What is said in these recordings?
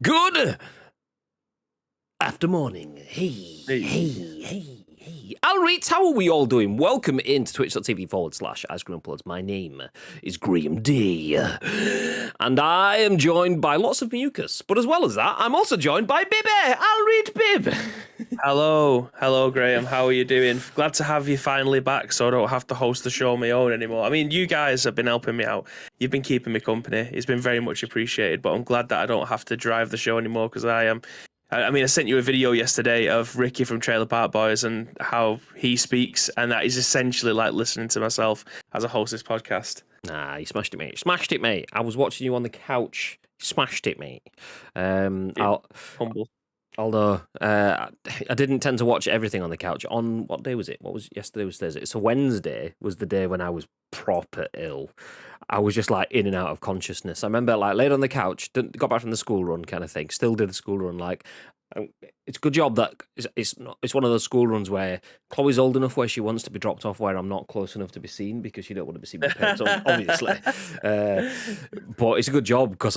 Good after morning. Hey. Alright, how are we all doing? Welcome into twitch.tv/IceCreamUploads. My name is Graham D. And I am joined by lots of mucus. But as well as that, I'm also joined by Bibby. Alright, Bib. Hello, Graham. How are you doing? Glad to have you finally back so I don't have to host the show on my own anymore. I mean, you guys have been helping me out. You've been keeping me company. It's been very much appreciated, but I'm glad that I don't have to drive the show anymore because I sent you a video yesterday of Ricky from Trailer Park Boys and how he speaks, and that is essentially like listening to myself as I host this podcast. Nah, you smashed it, mate. Smashed it, mate. I was watching you on the couch. Smashed it, mate. Humble. Although I didn't tend to watch everything on the couch. On what day was it? Yesterday was Thursday. So Wednesday was the day when I was proper ill. I was just like in and out of consciousness. I remember like laid on the couch, got back from the school run kind of thing. Still did the school run. Like it's a good job that it's one of those school runs where Chloe's old enough where she wants to be dropped off where I'm not close enough to be seen because you don't want to be seen by parents, obviously. But it's a good job because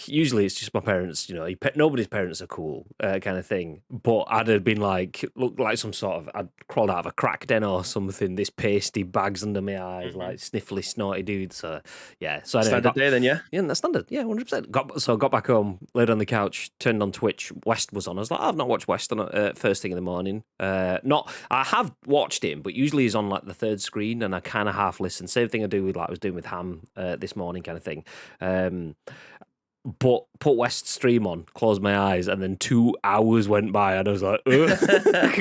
usually it's just my parents, nobody's parents are cool kind of thing. But I'd have been looked like some sort of, I'd crawled out of a crack den or something, this pasty bags under my eyes, like sniffly, snorty dude. So yeah. So standard day then, yeah? Yeah, that's standard. Yeah, 100%. Got back home, laid on the couch, turned on Twitch, West was on. I was like, I've not watched West on first thing in the morning. I have watched him, but usually he's on like the third screen, and I kind of half listen. Same thing I do with I was doing with Ham this morning, kind of thing. But put West's stream on, closed my eyes, and then 2 hours went by, and I was like,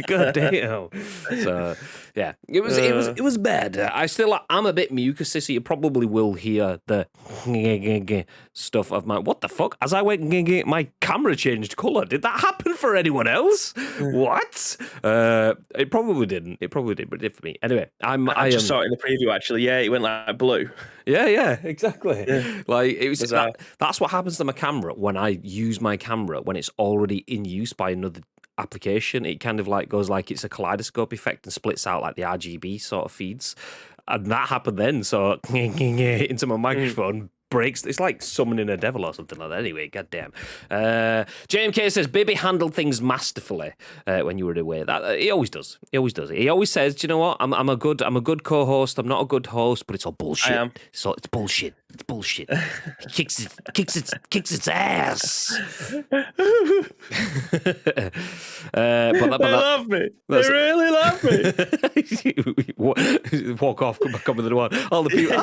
God damn. So yeah, it was bad. I'm a bit mucusy, so you probably will hear the stuff of my what the fuck as I went. My camera changed colour. Did that happen for anyone else? What? It probably didn't. It probably did, but it did for me. Anyway, I just saw it in the preview. Actually, yeah, it went like blue. Yeah, exactly. Yeah. Like it was. That's what happens to my camera when I use my camera when it's already in use by another application. It kind of like goes like it's a kaleidoscope effect and splits out like the RGB sort of feeds, and that happened then. So into my microphone. Breaks. It's like summoning a devil or something like that. Anyway, goddamn. JMK says Baby handled things masterfully when you were away. That he always does. He always says, "Do you know what? I'm a good co-host. I'm not a good host, but it's all bullshit. I am. So it's bullshit. It's bullshit. kicks its ass." They love me. They really love me. Walk off. Come back over the door. All the people.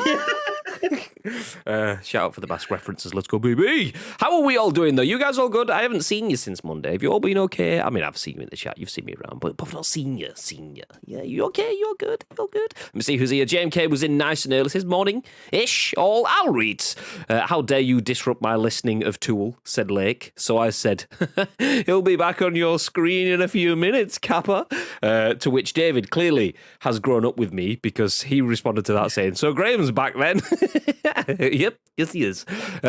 Shout out for the Basque references. Let's go, baby. How are we all doing, though? You guys all good? I haven't seen you since Monday. Have you all been okay? I mean, I've seen you in the chat. You've seen me around, but I've not seen you. Yeah, you okay? You're good? You're good? Let me see who's here. JMK was in nice and early. Says morning-ish. All I'll read. How dare you disrupt my listening of Tool, said Lake. So I said, he'll be back on your screen in a few minutes, Kappa. To which David clearly has grown up with me because he responded to that saying, so Graham's back then. Yep, yes he is.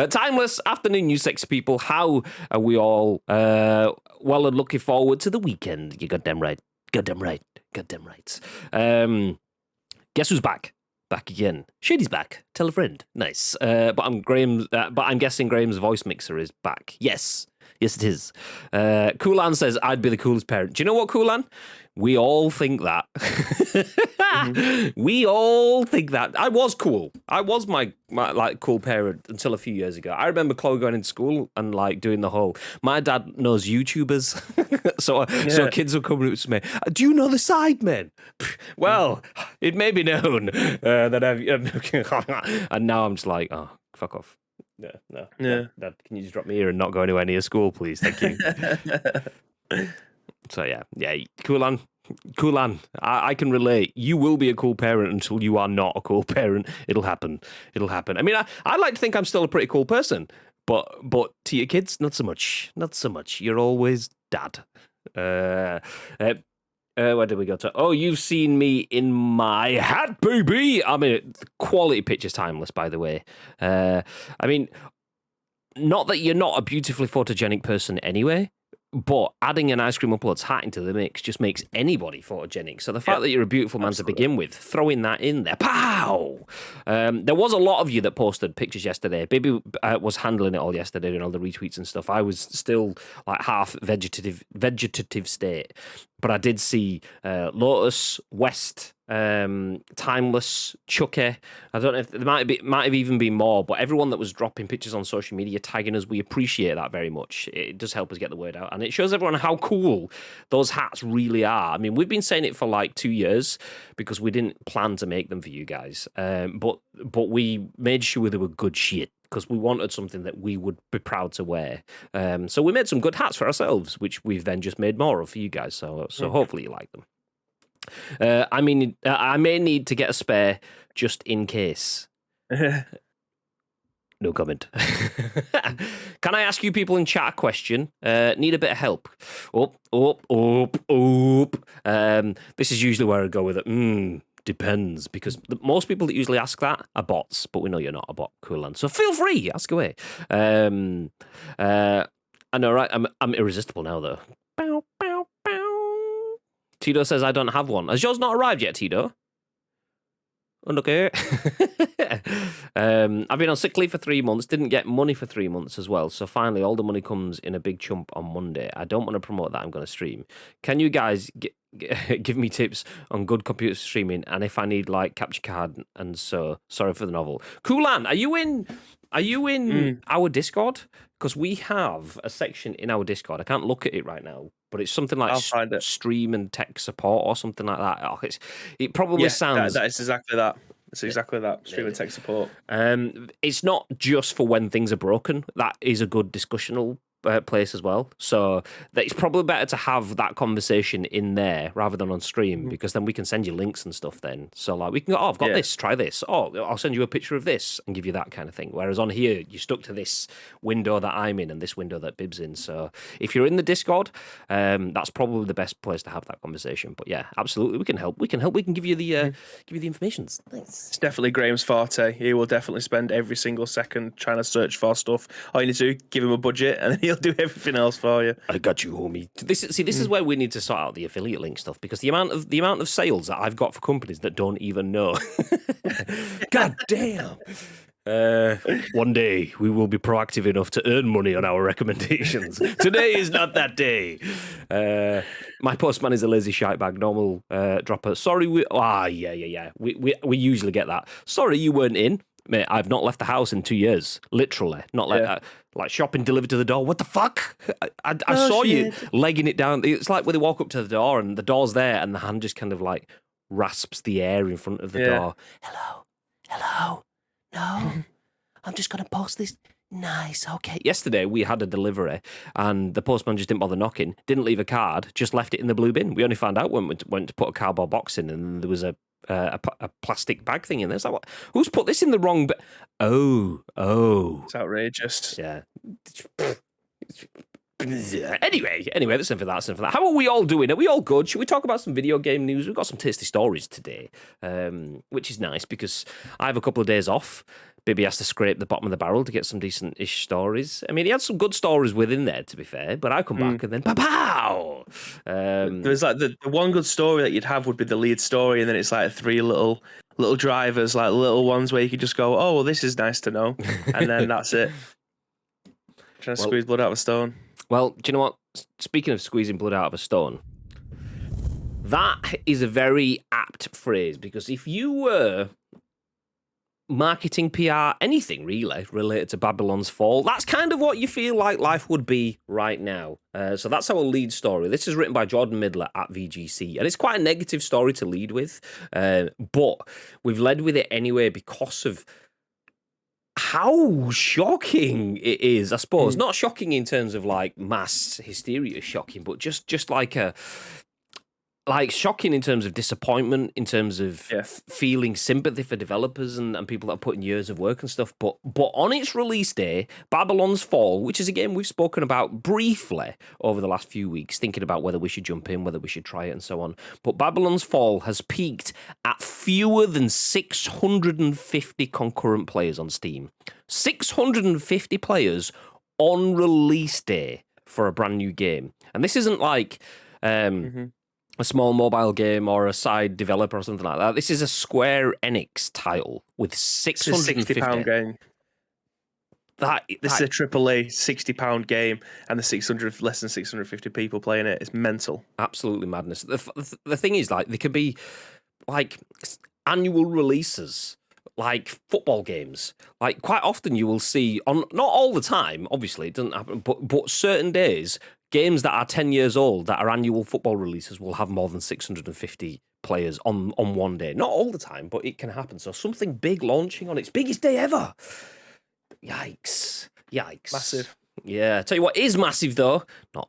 Timeless afternoon, you sexy people. How are we all? Well, and looking forward to the weekend. You goddamn right. Guess who's back? Back again. Shady's back. Tell a friend. Nice. But I'm guessing Graham's voice mixer is back. Yes, it is. Coolan says I'd be the coolest parent. Do you know what, Coolan? We all think that. We all think that. I was cool. I was my like cool parent until a few years ago. I remember Chloe going into school and like doing the whole. My dad knows YouTubers, so kids will come up to me. Do you know the Sidemen? Well, it may be known that I've. And now I'm just like, oh, fuck off. No. Dad, can you just drop me here and not go anywhere near school, please? Thank you. So yeah, Coolan, I can relate. You will be a cool parent until you are not a cool parent. It'll happen. I mean, I like to think I'm still a pretty cool person, but to your kids, not so much. You're always dad. Where did we go to? Oh, you've seen me in my hat, baby. I mean, quality picture's timeless, by the way. I mean, not that you're not a beautifully photogenic person anyway, But adding an Ice Cream Uploads hat into the mix just makes anybody photogenic. So the fact that you're a beautiful man to begin with, throwing that in there, pow! There was a lot of you that posted pictures yesterday. Baby was handling it all yesterday, doing all the retweets and stuff. I was still like half vegetative state. But I did see Lotus, West, Timeless, Chucky. I don't know if there might have even been more, but everyone that was dropping pictures on social media, tagging us, we appreciate that very much. It does help us get the word out, and it shows everyone how cool those hats really are. I mean, we've been saying it for like 2 years because we didn't plan to make them for you guys, but we made sure they were good shit, because we wanted something that we would be proud to wear. So we made some good hats for ourselves, which we've then just made more of for you guys. So hopefully you like them. I mean, I may need to get a spare just in case. No comment. Can I ask you people in chat a question? Need a bit of help. This is usually where I go with it. Depends, because most people that usually ask that are bots, but we know you're not a bot, COULSON. So feel free, ask away. I know, right? I'm irresistible now, though. Bow, bow, bow. Tito says I don't have one. Has yours not arrived yet, Tito? Okay. I've been on sick leave for 3 months, didn't get money for 3 months as well. So finally, all the money comes in a big chunk on Monday. I don't want to promote that. I'm going to stream. Can you guys give me tips on good computer streaming, and if I need like capture card? And so sorry for the novel. COULSON, are you in our Discord? Because we have a section in our Discord. I can't look at it right now, but it's something like stream and tech support or something like that. Oh, it probably sounds... That is exactly that. It's exactly that, stream and tech support. It's not just for when things are broken. That is a good discussional place as well. So it's probably better to have that conversation in there rather than on stream, because then we can send you links and stuff then. So like we can go, I've got this, try this. Oh, I'll send you a picture of this and give you that kind of thing. Whereas on here, you're stuck to this window that I'm in and this window that Bib's in. So if you're in the Discord, that's probably the best place to have that conversation. But yeah, absolutely, we can help. We can give you the information. Thanks. It's definitely Graham's forte. He will definitely spend every single second trying to search for stuff. All you need to do, give him a budget, and he'll do everything else for you. I got you, homie. This is where we need to sort out the affiliate link stuff, because the amount of sales that I've got for companies that don't even know. God damn. One day we will be proactive enough to earn money on our recommendations. Today is not that day. My postman is a lazy shite bag. Normal dropper. Sorry, yeah. We usually get that. Sorry, you weren't in. Mate, I've not left the house in 2 years. Literally. Not like shopping delivered to the door. What the fuck? I saw you legging it down. It's like when they walk up to the door and the door's there and the hand just kind of like rasps the air in front of the door. Hello. No, I'm just going to post this. Nice, okay. Yesterday, we had a delivery, and the postman just didn't bother knocking, didn't leave a card, just left it in the blue bin. We only found out when we went to put a cardboard box in, and there was a plastic bag thing in there. It's like, what? Who's put this in the wrong... Oh. It's outrageous. Yeah. Anyway, that's enough of that. How are we all doing? Are we all good? Should we talk about some video game news? We've got some tasty stories today, which is nice because I have a couple of days off. Bibby has to scrape the bottom of the barrel to get some decent-ish stories. I mean, he had some good stories within there, to be fair, but I come back and then pow! There's like the one good story that you'd have would be the lead story, and then it's like three little drivers, like little ones where you could just go, oh, well, this is nice to know, and then that's it. Trying to squeeze blood out of a stone. Well, do you know what? Speaking of squeezing blood out of a stone, that is a very apt phrase, because if you were marketing, PR, anything really related to Babylon's Fall, that's kind of what you feel like life would be right now. So that's our lead story. This is written by Jordan Midler at VGC, and it's quite a negative story to lead with, but we've led with it anyway because of how shocking it is, I suppose. Not shocking in terms of like mass hysteria shocking, but just like shocking in terms of disappointment, in terms of feeling sympathy for developers and people that are putting years of work and stuff. But on its release day, Babylon's Fall, which is a game we've spoken about briefly over the last few weeks, thinking about whether we should jump in, whether we should try it and so on. But Babylon's Fall has peaked at fewer than 650 concurrent players on Steam. 650 players on release day for a brand new game. And this isn't like a small mobile game or a side developer or something like that. This is a Square Enix title with 650 £60 game. This is a AAA £60 game, and less than 650 people playing it. It's mental. Absolutely madness. The thing is, like, they could be like annual releases, like football games. Like, quite often you will see on, not all the time, obviously it doesn't happen, but certain days, games that are 10 years old that are annual football releases will have more than 650 players on one day. Not all the time, but it can happen. So something big launching on its biggest day ever. Yikes. Massive. Yeah, tell you what is massive though.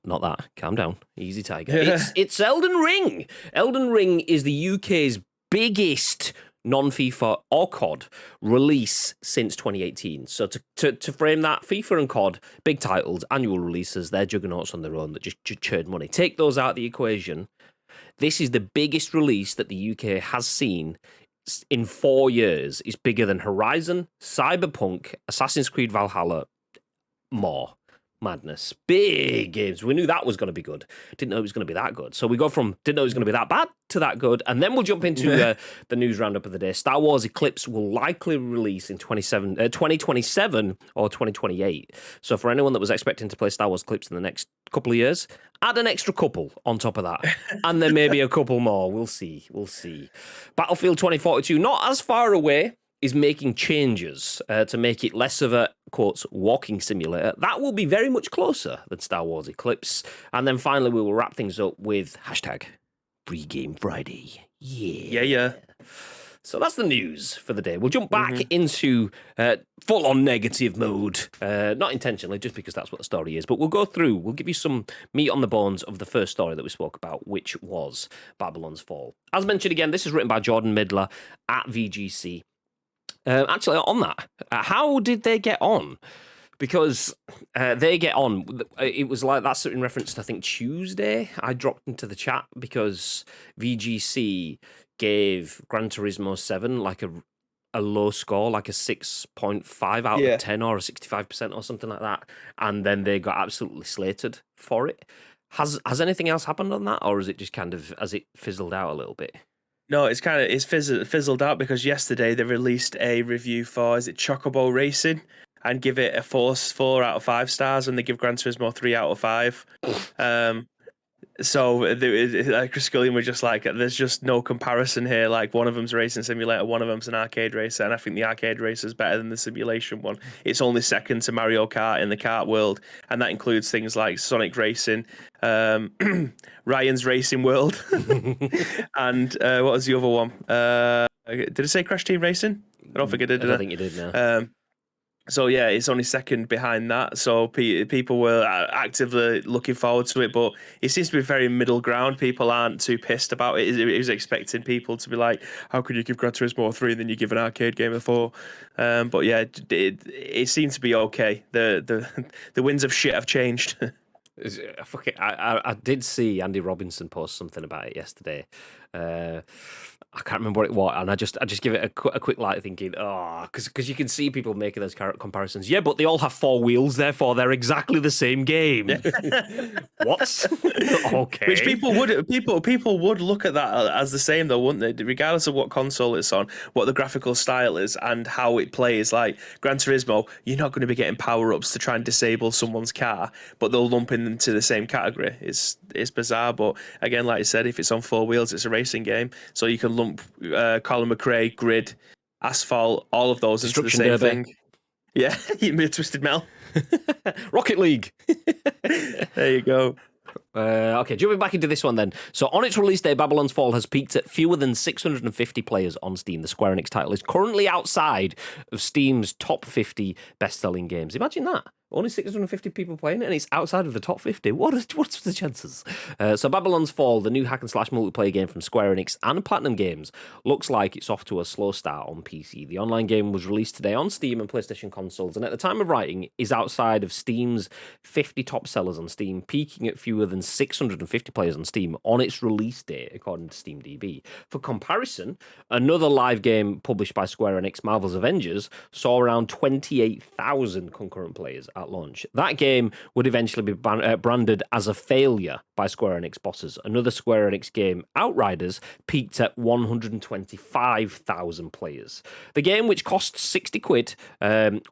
Not that. Calm down. Easy, Tiger. It's Elden Ring. Elden Ring is the UK's biggest non-FIFA or COD release since 2018. So to frame that, FIFA and COD, big titles, annual releases, they're juggernauts on their own that just churn money. Take those out of the equation. This is the biggest release that the UK has seen in 4 years. It's bigger than Horizon, Cyberpunk, Assassin's Creed Valhalla, more. Madness. Big games. We knew that was going to be good. Didn't know it was going to be that good. So we go from didn't know it was going to be that bad to that good. And then we'll jump into the news roundup of the day. Star Wars Eclipse will likely release in 2027 or 2028. So for anyone that was expecting to play Star Wars Eclipse in the next couple of years, add an extra couple on top of that. And then maybe a couple more. We'll see. Battlefield 2042, not as far away, is making changes to make it less of a, quotes, walking simulator. That will be very much closer than Star Wars Eclipse. And then finally, we will wrap things up with hashtag Free Game Friday. Yeah. So that's the news for the day. We'll jump back into full-on negative mode. Not intentionally, just because that's what the story is. But we'll go through. We'll give you some meat on the bones of the first story that we spoke about, which was Babylon's Fall. As mentioned again, this is written by Jordan Midler at VGC. Actually, on that, how did they get on? Because they get on. It was like that's in reference to, I think, Tuesday. I dropped into the chat because VGC gave Gran Turismo 7 like a low score, like a 6.5 out of 10 or a 65% or something like that. And then they got absolutely slated for it. Has anything else happened on that, or is it just kind of, has it fizzled out a little bit? No, it's fizzled out because yesterday they released a review for, is it Chocobo Racing, and give it a 4 out of 5 stars, and they give Gran Turismo 3 out of 5. So Chris Scullion was just like, there's just no comparison here. Like, one of them's a racing simulator, one of them's an arcade racer, and I think the arcade racer is better than the simulation one. It's only second to Mario Kart in the kart world, and that includes things like Sonic Racing, Ryan's Racing World, and what was the other one? Did it say Crash Team Racing? I don't think it did. I don't think you did now. So yeah, it's only second behind that. So people were actively looking forward to it, but it seems to be very middle ground. People aren't too pissed about it. It was expecting people to be like, "How could you give Gran Turismo 3 and then you give an arcade game a 4?" But yeah, it seemed to be okay. The winds of shit have changed. I did see Andy Robinson post something about it yesterday. I can't remember what it was, and I just give it a quick like, thinking, because you can see people making those comparisons. Yeah, but they all have 4 wheels, therefore they're exactly the same game. What? Okay. Which people would look at that as the same, though, wouldn't they? Regardless of what console it's on, what the graphical style is, and how it plays. Like Gran Turismo, you're not going to be getting power ups to try and disable someone's car, but they'll lump in into the same category. It's bizarre, but again, like I said, if it's on 4 wheels, it's a racing game, so you can lump Colin McRae, Grid, Asphalt, all of those into the same thing. Yeah, you made Twisted Metal. Rocket League. There you go. Okay, jumping back into this one then. So on its release day, Babylon's Fall has peaked at fewer than 650 players on Steam. The Square Enix title is currently outside of Steam's top 50 best-selling games. Imagine that. Only 650 people playing it, and it's outside of the top 50. What's the chances? So Babylon's Fall, the new hack-and-slash multiplayer game from Square Enix and Platinum Games, looks like it's off to a slow start on PC. The online game was released today on Steam and PlayStation consoles, and at the time of writing, is outside of Steam's 50 top sellers on Steam, peaking at fewer than 650 players on Steam on its release date, according to SteamDB. For comparison, another live game published by Square Enix, Marvel's Avengers, saw around 28,000 concurrent players at launch. That game would eventually be branded as a failure by Square Enix bosses. Another Square Enix game, Outriders, peaked at 125,000 players. The game, which costs 60 quid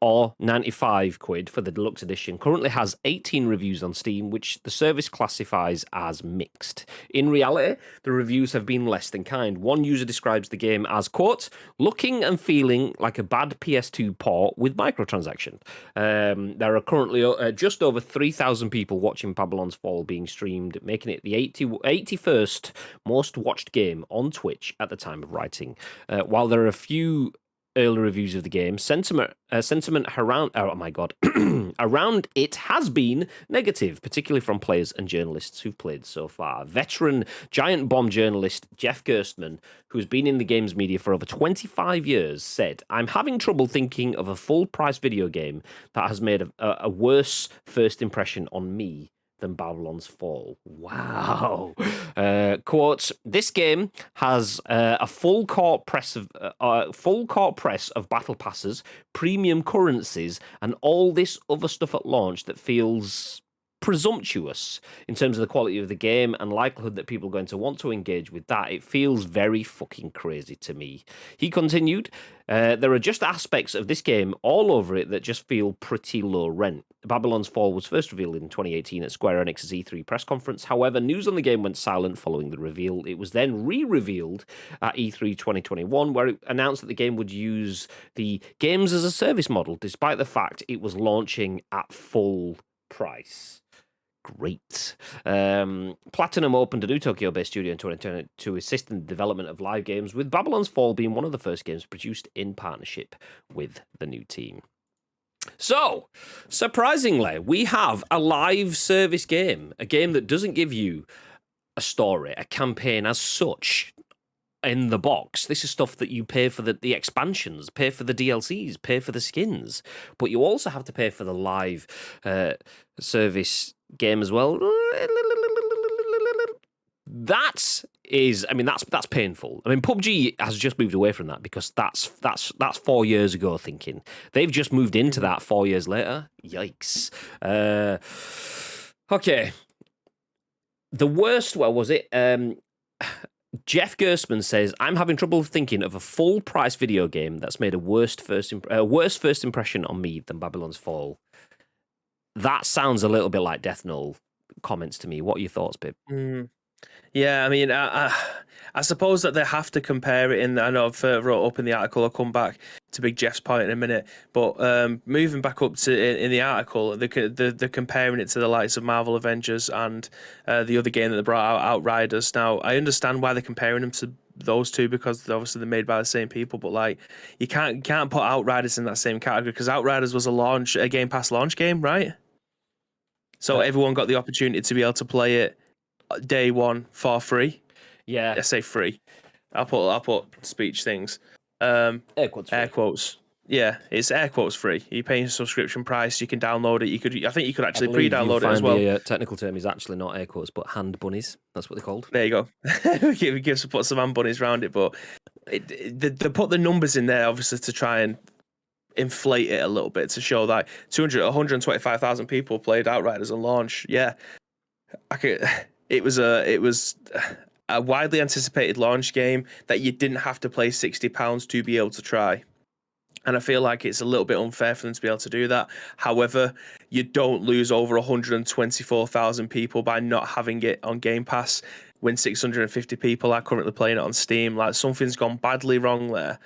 or 95 quid for the deluxe edition, currently has 18 reviews on Steam, which the service classifies as mixed. In reality, the reviews have been less than kind. One user describes the game as, quote, looking and feeling like a bad PS2 port with microtransactions. There are currently just over 3,000 people watching Babylon's Fall being streamed, making it the 81st most watched game on Twitch at the time of writing. While there are a few early reviews of the game, sentiment around around it has been negative, particularly from players and journalists who've played so far. Veteran Giant Bomb journalist Jeff Gerstmann, who's been in the games media for over 25 years, said, I'm having trouble thinking of a full-price video game that has made a worse first impression on me than Babylon's Fall. Wow. Quote, this game has a full court press of battle passes, premium currencies, and all this other stuff at launch that feels presumptuous in terms of the quality of the game and likelihood that people are going to want to engage with that. It feels very fucking crazy to me. He continued, there are just aspects of this game all over it that just feel pretty low rent. Babylon's Fall was first revealed in 2018 at Square Enix's E3 press conference. However, news on the game went silent following the reveal. It was then re-revealed at E3 2021, where it announced that the game would use the games as a service model, despite the fact it was launching at full price. Great. Platinum opened a new Tokyo-based studio in 2020 to assist in the development of live games, with Babylon's Fall being one of the first games produced in partnership with the new team. So, surprisingly, we have a live service game, a game that doesn't give you a story, a campaign as such in the box. This is stuff that you pay for the expansions, pay for the DLCs, pay for the skins, but you also have to pay for the live service game as well. That's painful. I mean, PUBG has just moved away from that because that's 4 years ago thinking. They've just moved into that 4 years later. Yikes. Okay. The worst, what was it? Jeff Gerstmann says, I'm having trouble thinking of a full-price video game that's made a worse first impression on me than Babylon's Fall. That sounds a little bit like Death Knoll comments to me. What are your thoughts, Pip? Yeah, I mean, I suppose that they have to compare it in. I know further up in the article, I'll come back to Big Jeff's point in a minute. But moving back up to in the article, they're comparing it to the likes of Marvel Avengers and the other game that they brought out, Outriders. Now, I understand why they're comparing them to those two because obviously they're made by the same people. But like, you can't put Outriders in that same category because Outriders was a Game Pass launch game, right? So everyone got the opportunity to be able to play it day one for free. Yeah, I say free. I'll put speech things. Air quotes. Yeah, it's air quotes free. You're paying a subscription price. You can download it. I think you could actually pre-download it as well. The technical term is actually not air quotes, but hand bunnies. That's what they're called. There you go. we put some hand bunnies around it, but they put the numbers in there obviously to try and inflate it a little bit to show that 125,000 people played Outriders on launch. Yeah, it was a widely anticipated launch game that you didn't have to pay £60 to be able to try. And I feel like it's a little bit unfair for them to be able to do that. However, you don't lose over 124,000 people by not having it on Game Pass when 650 people are currently playing it on Steam. Like, something's gone badly wrong there.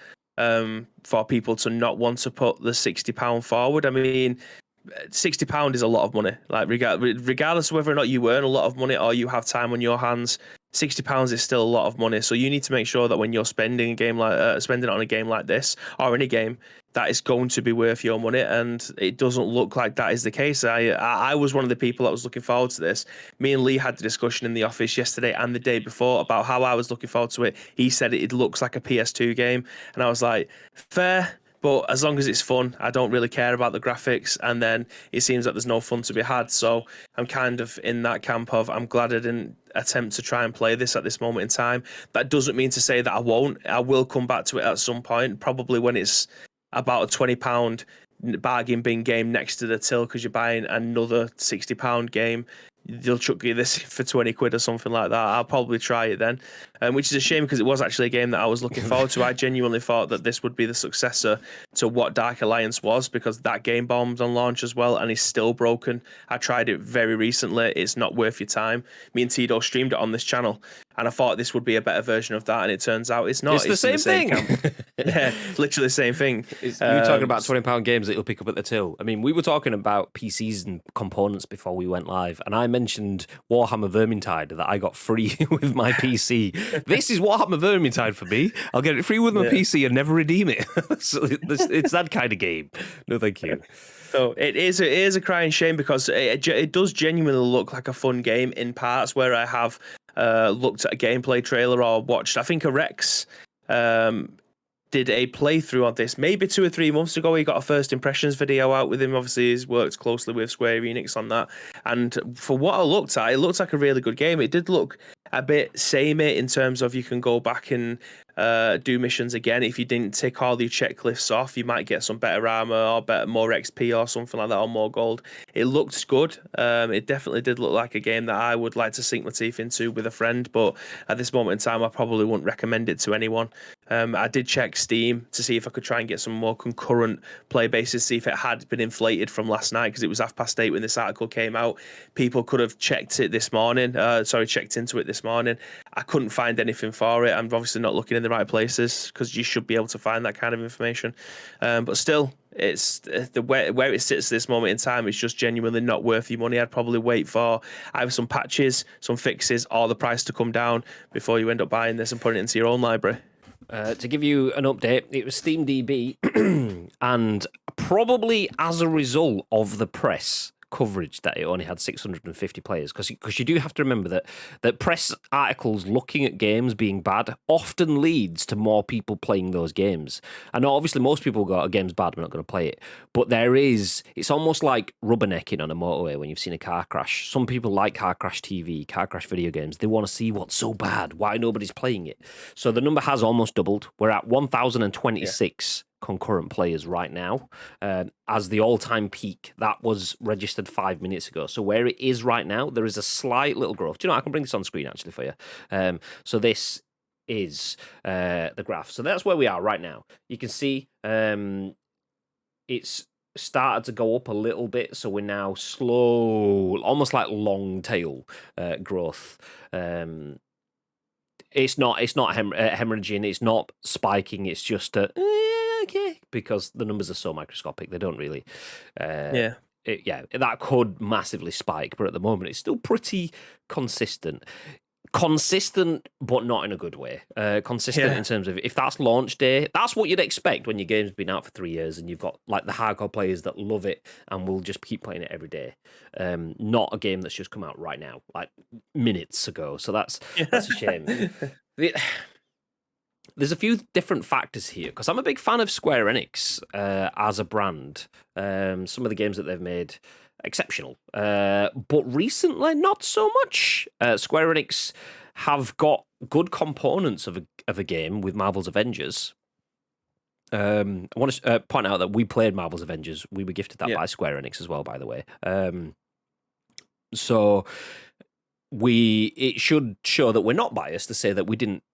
For people to not want to put the £60 forward. I mean, £60 is a lot of money. Like, regardless of whether or not you earn a lot of money or you have time on your hands, £60 is still a lot of money. So you need to make sure that when you're spending it on a game like this or any game, that is going to be worth your money. And it doesn't look like that is the case. I was one of the people that was looking forward to this. Me and Lee had the discussion in the office yesterday and the day before about how I was looking forward to it. He said it looks like a PS2 game. And I was like, fair. But as long as it's fun, I don't really care about the graphics. And then it seems like there's no fun to be had. So I'm kind of in that camp of I'm glad I didn't attempt to try and play this at this moment in time. That doesn't mean to say that I won't. I will come back to it at some point, probably when it's about a £20 bargain bin game next to the till because you're buying another £60 game. They'll chuck you this for 20 quid or something like that. I'll probably try it then, which is a shame because it was actually a game that I was looking forward to. I genuinely thought that this would be the successor to what Dark Alliance was, because that game bombed on launch as well and is still broken. I tried it very recently. It's not worth your time. Me and Tito streamed it on this channel, and I thought this would be a better version of that, and it turns out it's not. It's the same thing. Yeah, literally the same thing. You're talking about £20 games that you'll pick up at the till. I mean, we were talking about PCs and components before we went live, and I mentioned Warhammer Vermintide that I got free with my PC. This is Warhammer Vermintide for me. I'll get it free with my PC and never redeem it. So it's that kind of game. No, thank you. So it is a crying shame, because it does genuinely look like a fun game in parts where I have looked at a gameplay trailer or watched. I think a Rex did a playthrough on this maybe 2 or 3 months ago. He got a first impressions video out with him. Obviously, he's worked closely with Square Enix on that. And for what I looked at, it looked like a really good game. It did look a bit samey in terms of you can go back and do missions again. If you didn't tick all your checklists off, you might get some better armor or more XP or something like that, or more gold. It looked good. It definitely did look like a game that I would like to sink my teeth into with a friend, but at this moment in time, I probably wouldn't recommend it to anyone. I did check Steam to see if I could try and get some more concurrent play bases, see if it had been inflated from last night, because it was 8:30 when this article came out. People could have checked into it this morning. I couldn't find anything for it. I'm obviously not looking in the right places, because you should be able to find that kind of information. But still, it's where it sits at this moment in time. It's just genuinely not worth your money. I'd probably wait for either some patches, some fixes, or the price to come down before you end up buying this and putting it into your own library. To give you an update, it was SteamDB, and probably as a result of the press coverage that it only had 650 players, because you do have to remember that press articles looking at games being bad often leads to more people playing those games. I know obviously most people go, a game's bad, we're not going to play it, but it's almost like rubbernecking on a motorway when you've seen a car crash. Some people like car crash TV, car crash video games. They want to see what's so bad, why nobody's playing it. So the number has almost doubled. We're at 1,026 concurrent players right now, as the all-time peak that was registered 5 minutes ago. So where it is right now, there is a slight little growth. Do you know, I can bring this on screen actually for you. So this is the graph. So that's where we are right now. You can see it's started to go up a little bit, so we're now slow, almost like long tail growth. It's not hemorrhaging, it's not spiking, it's just okay, because the numbers are so microscopic, they don't really that could massively spike, but at the moment it's still pretty consistent, but not in a good way. Consistent in terms of, if that's launch day, that's what you'd expect when your game's been out for 3 years and you've got like the hardcore players that love it and will just keep playing it every day. Not a game that's just come out right now, like minutes ago. So that's a shame. There's a few different factors here, because I'm a big fan of Square Enix as a brand. Some of the games that they've made, exceptional. But recently, not so much. Square Enix have got good components of a game with Marvel's Avengers. I want to point out that we played Marvel's Avengers. We were gifted that by Square Enix as well, by the way. So it should show that we're not biased to say that we didn't.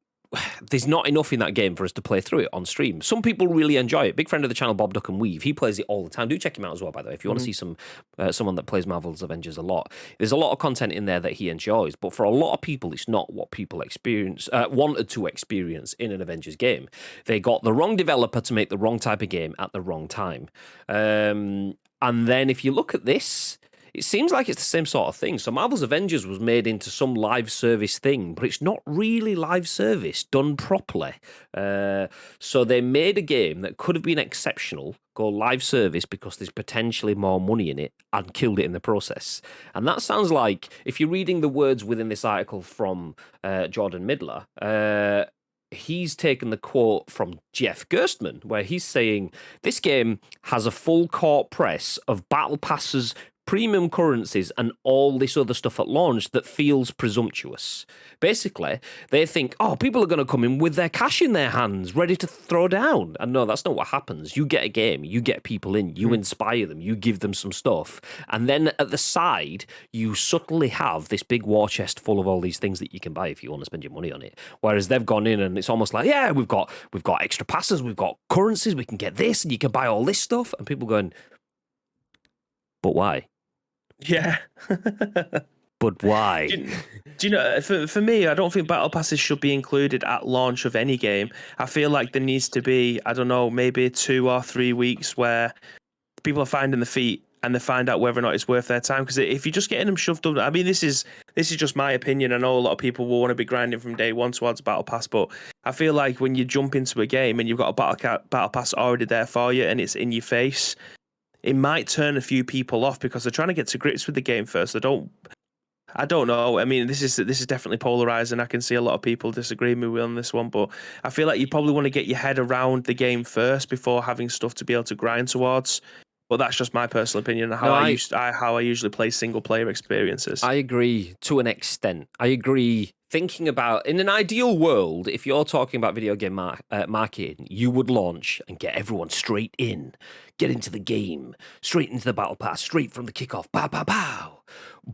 There's not enough in that game for us to play through it on stream. Some people really enjoy it. Big friend of the channel, Bob Duck and Weave, he plays it all the time. Do check him out as well, by the way, if you want to see someone that plays Marvel's Avengers a lot. There's a lot of content in there that he enjoys, but for a lot of people, it's not what people wanted to experience in an Avengers game. They got the wrong developer to make the wrong type of game at the wrong time. And then if you look at this, it seems like it's the same sort of thing. So Marvel's Avengers was made into some live service thing, but it's not really live service done properly. So they made a game that could have been exceptional, go live service because there's potentially more money in it, and killed it in the process. And that sounds like, if you're reading the words within this article from Jordan Midler, he's taken the quote from Jeff Gerstmann, where he's saying, this game has a full court press of battle passes, premium currencies and all this other stuff at launch that feels presumptuous. Basically, they think, oh, people are going to come in with their cash in their hands, ready to throw down. And no, that's not what happens. You get a game, you get people in, you inspire them, you give them some stuff. And then at the side, you subtly have this big war chest full of all these things that you can buy if you want to spend your money on it. Whereas they've gone in and it's almost like, yeah, we've got extra passes, we've got currencies, we can get this, and you can buy all this stuff. And people going, but why? Yeah. But why? Do you know, for me, I don't think battle passes should be included at launch of any game. I feel like there needs to be, I don't know, maybe 2 or 3 weeks where people are finding the feet and they find out whether or not it's worth their time. Because if you're just getting them shoved up, I mean, this is just my opinion. I know a lot of people will want to be grinding from day one towards battle pass, but I feel like when you jump into a game and you've got a battle pass already there for you and it's in your face, it might turn a few people off because they're trying to get to grips with the game first. I don't know. I mean, this is definitely polarizing. I can see a lot of people disagree with me on this one, but I feel like you probably want to get your head around the game first before having stuff to be able to grind towards. But that's just my personal opinion on how I usually play single player experiences. I agree to an extent. I agree. Thinking about, in an ideal world, if you're talking about video game marketing, you would launch and get everyone straight in, get into the game, straight into the battle pass, straight from the kickoff, pow, pow, pow.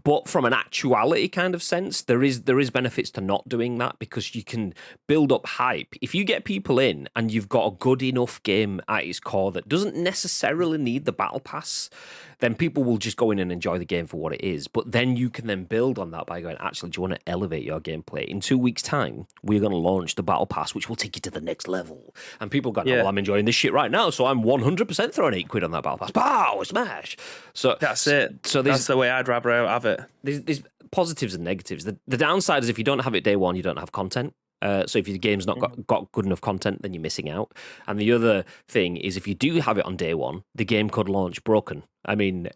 But from an actuality kind of sense, there is benefits to not doing that because you can build up hype. If you get people in and you've got a good enough game at its core that doesn't necessarily need the battle pass, then people will just go in and enjoy the game for what it is. But then you can then build on that by going, actually, do you want to elevate your gameplay? In 2 weeks' time, we're going to launch the battle pass, which will take you to the next level. And people go, well, I'm enjoying this shit right now, so I'm 100% throwing £8 on that battle pass. Pow, smash! So that's it. So that's the way I'd rather have it. There's positives and negatives. The downside is if you don't have it day one, you don't have content. So if your game's not got good enough content, then you're missing out. And the other thing is if you do have it on day one, the game could launch broken. I mean,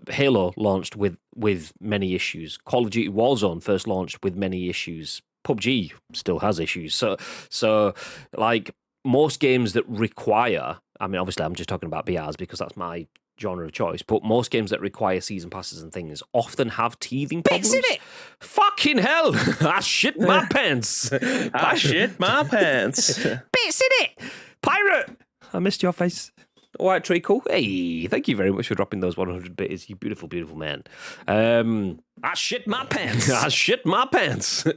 Halo launched with many issues. Call of Duty Warzone first launched with many issues. PUBG still has issues. So like most games that require, I mean, obviously I'm just talking about BRs because that's my genre of choice, but most games that require season passes and things often have teething problems. Bits in it! Fucking hell! I shit my pants! I shit my pants! Bits in it! Pirate! I missed your face. White Treacle, hey, thank you very much for dropping those 100 bits, you beautiful, beautiful man. I shit my pants. I shit my pants. What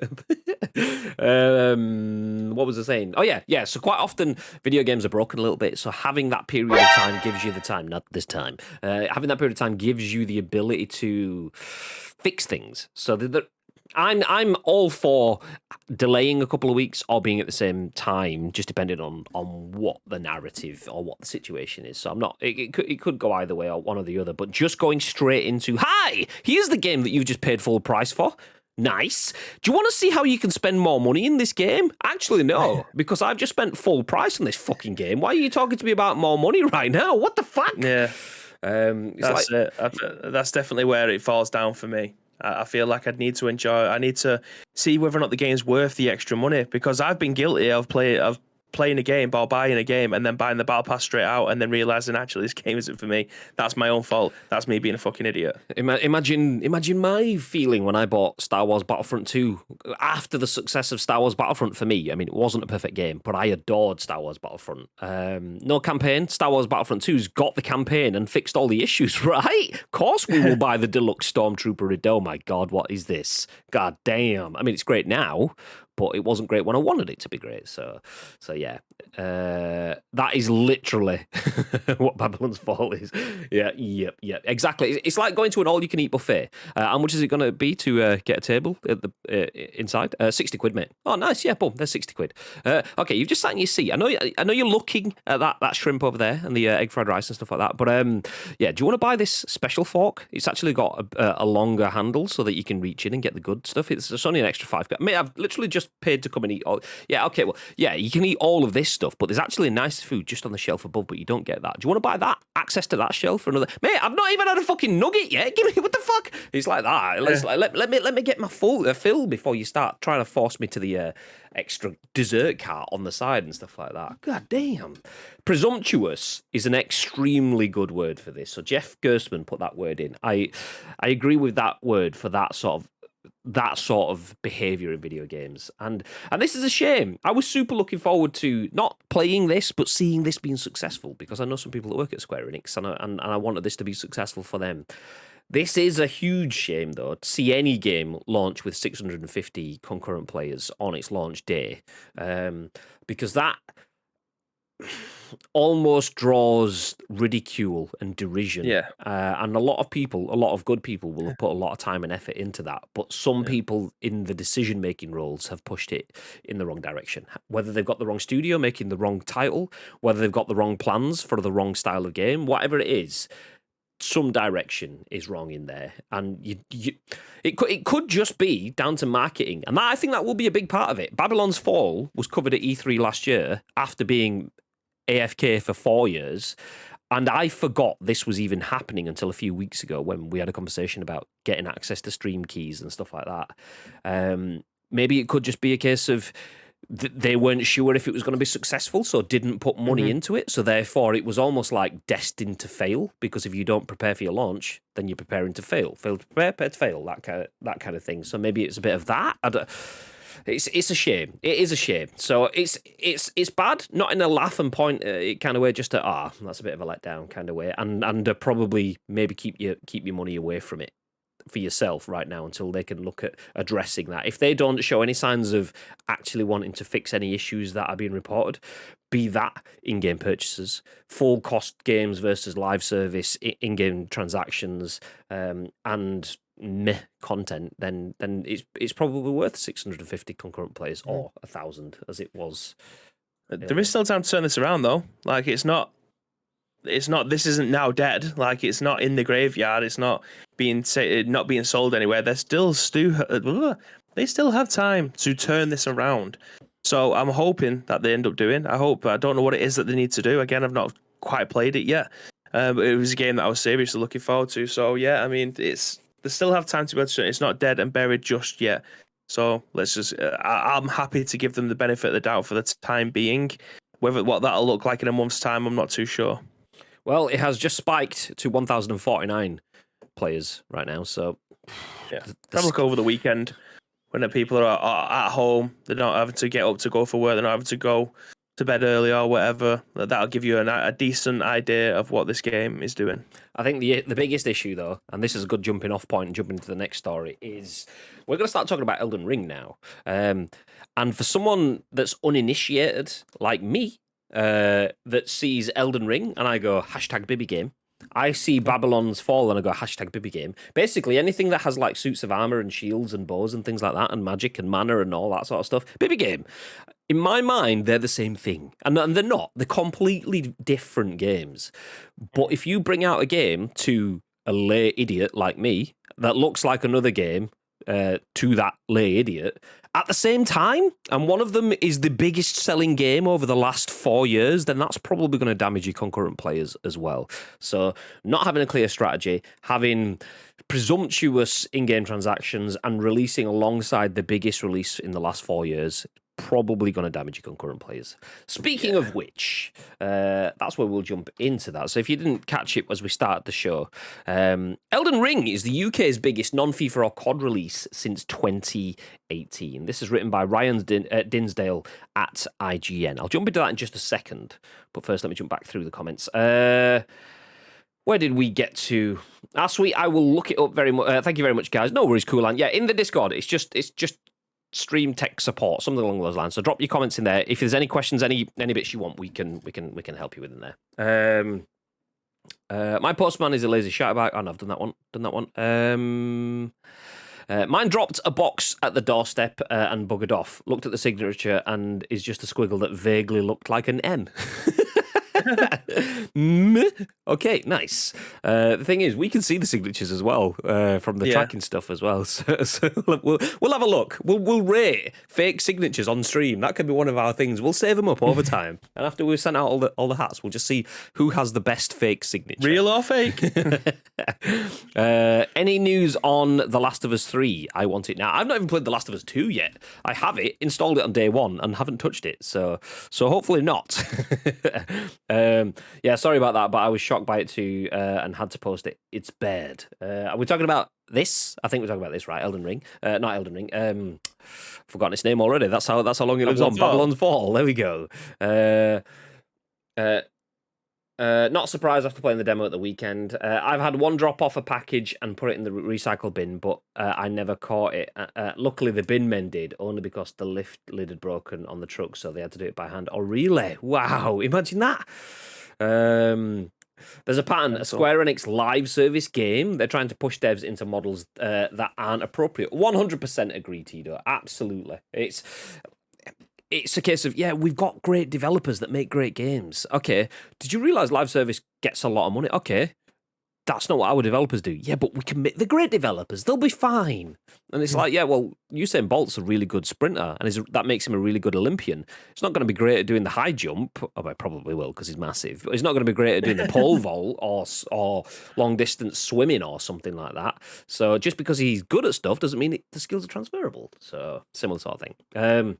was I saying? Oh, yeah. So quite often video games are broken a little bit. So having that period of time gives you the time, not this time. Having that period of time gives you the ability to fix things. So I'm all for delaying a couple of weeks or being at the same time, just depending on what the narrative or what the situation is. So I'm not. It could go either way or one or the other. But just going straight into, hi, here's the game that you've just paid full price for. Nice. Do you want to see how you can spend more money in this game? Actually, no, because I've just spent full price on this fucking game. Why are you talking to me about more money right now? What the fuck? Yeah, that's it. That's definitely where it falls down for me. I feel like I need to see whether or not the game's worth the extra money, because I've been guilty of playing a game or buying a game and then buying the battle pass straight out and then realizing actually this game isn't for me. That's my own fault. That's me being a fucking idiot. Imagine my feeling when I bought Star Wars Battlefront 2 after the success of Star Wars Battlefront for me. I mean, it wasn't a perfect game, but I adored Star Wars Battlefront. No campaign. Star Wars Battlefront 2's got the campaign and fixed all the issues, right? Of course we will buy the deluxe Stormtrooper Red. Oh my God, what is this? God damn. I mean, it's great now, but it wasn't great when I wanted it to be great. So yeah, that is literally what Babylon's Fall is. Yeah, exactly. It's like going to an all-you-can-eat buffet. How much is it going to be to get a table at the inside? 60 quid, mate. Oh, nice. Yeah, boom. There's 60 quid. Okay, you've just sat in your seat. I know you're looking at that shrimp over there and the egg fried rice and stuff like that. But yeah, do you want to buy this special fork? It's actually got a longer handle so that you can reach in and get the good stuff. It's only an extra £5. Mate, I've literally just just paid to come and eat all. Yeah, okay, well, yeah, you can eat all of this stuff, but there's actually nice food just on the shelf above, but you don't get that. Do you want to buy that? Access to that shelf for another? Mate, I've not even had a fucking nugget yet. Give me what the fuck? It's like that. It's like, let me get my fill before you start trying to force me to the extra dessert cart on the side and stuff like that. God damn. Presumptuous is an extremely good word for this. So Jeff Gerstmann put that word in. I agree with that word for that sort of behavior in video games, and this is a shame. I was super looking forward to not playing this but seeing this being successful, because I know some people that work at Square Enix, and I wanted this to be successful for them. This is a huge shame, though, to see any game launch with 650 concurrent players on its launch day, because that almost draws ridicule and derision. Yeah. And a lot of good people will have put a lot of time and effort into that. But some people in the decision-making roles have pushed it in the wrong direction. Whether they've got the wrong studio making the wrong title, whether they've got the wrong plans for the wrong style of game, whatever it is, some direction is wrong in there, and it could just be down to marketing, and I think that will be a big part of it. Babylon's Fall was covered at E3 last year after being AFK for 4 years, and I forgot this was even happening until a few weeks ago when we had a conversation about getting access to stream keys and stuff like that. Maybe it could just be a case of they weren't sure if it was going to be successful, so didn't put money into it. So therefore, it was almost like destined to fail, because if you don't prepare for your launch, then you're preparing to fail. Fail to prepare, prepare to fail. That kind of thing. So maybe it's a bit of that. It's a shame. It is a shame. So it's bad, not in a laugh and point kind of way, just that's a bit of a letdown kind of way, and probably maybe keep your money away from it for yourself right now until they can look at addressing that. If they don't show any signs of actually wanting to fix any issues that are being reported, be that in-game purchases, full cost games versus live service, in-game transactions, and meh content, then it's probably worth 650 concurrent players or 1,000 as it was. There is still time to turn this around, though. Like, it's not. This isn't now dead. Like, it's not in the graveyard. It's not being sold anywhere. They still have time to turn this around. So I'm hoping that they end up doing. I don't know what it is that they need to do. Again, I've not quite played it yet. But it was a game that I was seriously looking forward to. So yeah, I mean, they still have time to be able to turn it. It's not dead and buried just yet. So let's just. I'm happy to give them the benefit of the doubt for the time being. What that'll look like in a month's time, I'm not too sure. Well, it has just spiked to 1,049 players right now. So, yeah, have a look over the weekend when the people are at home. They're not having to get up to go for work. They're not having to go to bed early or whatever. That'll give you a decent idea of what this game is doing. I think the biggest issue, though, and this is a good jumping off point and jumping into the next story, is we're going to start talking about Elden Ring now. And for someone that's uninitiated like me, that sees Elden Ring and I go #Bibby game. I see Babylon's Fall and I go #Bibby game. Basically, anything that has like suits of armor and shields and bows and things like that, and magic and mana and all that sort of stuff, Bibby game. In my mind, they're the same thing, and they're not. They're completely different games. But if you bring out a game to a lay idiot like me that looks like another game to that lay idiot at the same time, and one of them is the biggest selling game over the last 4 years, then that's probably going to damage your concurrent players as well. So not having a clear strategy, having presumptuous in-game transactions, and releasing alongside the biggest release in the last 4 years, probably going to damage your concurrent players. Speaking of which, that's where we'll jump into that. So if you didn't catch it as we started the show, Elden Ring is the UK's biggest non-FIFA or COD release since 2018. This is written by Ryan Dinsdale at IGN. I'll jump into that in just a second, but first let me jump back through the comments. Where did we get to? Sweet, I will look it up very much. Thank you very much, guys. No worries, Coolan. Yeah, in the Discord, it's just stream tech support, something along those lines. So drop your comments in there. If there's any questions, any bits you want, we can help you with in there. My postman is a lazy shoutabout. Oh no, I've done that one. Mine dropped a box at the doorstep and buggered off. Looked at the signature and is just a squiggle that vaguely looked like an M. Okay, nice. The thing is, we can see the signatures as well from the tracking stuff as well. So we'll have a look. We'll rate fake signatures on stream. That could be one of our things. We'll save them up over time, and after we've sent out all the hats, we'll just see who has the best fake signature, real or fake. Any news on The Last of Us 3? I want it now. I've not even played The Last of Us 2 yet. I have it, installed it on day one, and haven't touched it. So hopefully not. Yeah, sorry about that, but I was shocked by it too, and had to post it. It's bad. Are we talking about this? I think we're talking about this, right? Elden Ring. Not Elden Ring. Forgotten its name already. That's how long it lives on. Babylon's Fall. There we go. Not surprised after playing the demo at the weekend. I've had one drop off a package and put it in the recycle bin, but I never caught it. Luckily, the bin men did, only because the lift lid had broken on the truck, so they had to do it by hand. Oh, really? Wow, imagine that. There's a pattern, a Square Enix live service game. They're trying to push devs into models that aren't appropriate. 100% agree, Tito. Absolutely. It's a case of, we've got great developers that make great games. Okay, did you realise live service gets a lot of money? Okay, that's not what our developers do. Yeah, but we can make the great developers. They'll be fine. And it's like, Usain Bolt's a really good sprinter, and that makes him a really good Olympian. He's not going to be great at doing the high jump. Oh, I probably will because he's massive. But he's not going to be great at doing the pole vault or long distance swimming or something like that. So just because he's good at stuff doesn't mean the skills are transferable. So similar sort of thing.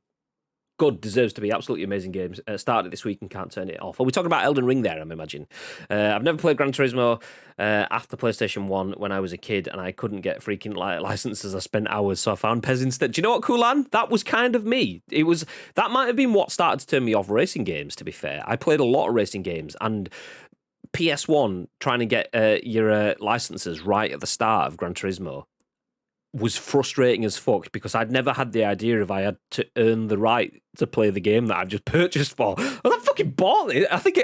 Good, deserves to be absolutely amazing games. Started this week and can't turn it off. Are we talking about Elden Ring there, I'm imagining? I've never played Gran Turismo after PlayStation 1 when I was a kid, and I couldn't get freaking licenses. I spent hours, so I found PES instead. Do you know what, Kulan? That was kind of me. That might have been what started to turn me off racing games, to be fair. I played a lot of racing games, and PS1, trying to get your licenses right at the start of Gran Turismo, was frustrating as fuck because I'd never had the idea if I had to earn the right to play the game that I've just purchased for. Well, I fucking bought it. I think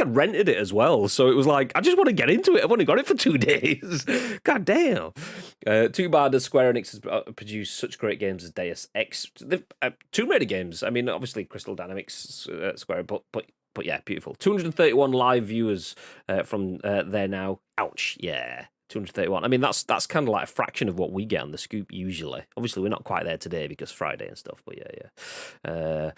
I'd rented it as well. So it was like, I just want to get into it. I've only got it for 2 days. God damn. Too bad that Square Enix has produced such great games as Deus Ex. Tomb Raider games. I mean, obviously Crystal Dynamics, Square, but yeah, beautiful. 231 live viewers from there now. Ouch. Yeah. 231. I mean, that's kind of like a fraction of what we get on the Scoop usually. Obviously, we're not quite there today because Friday and stuff, but yeah.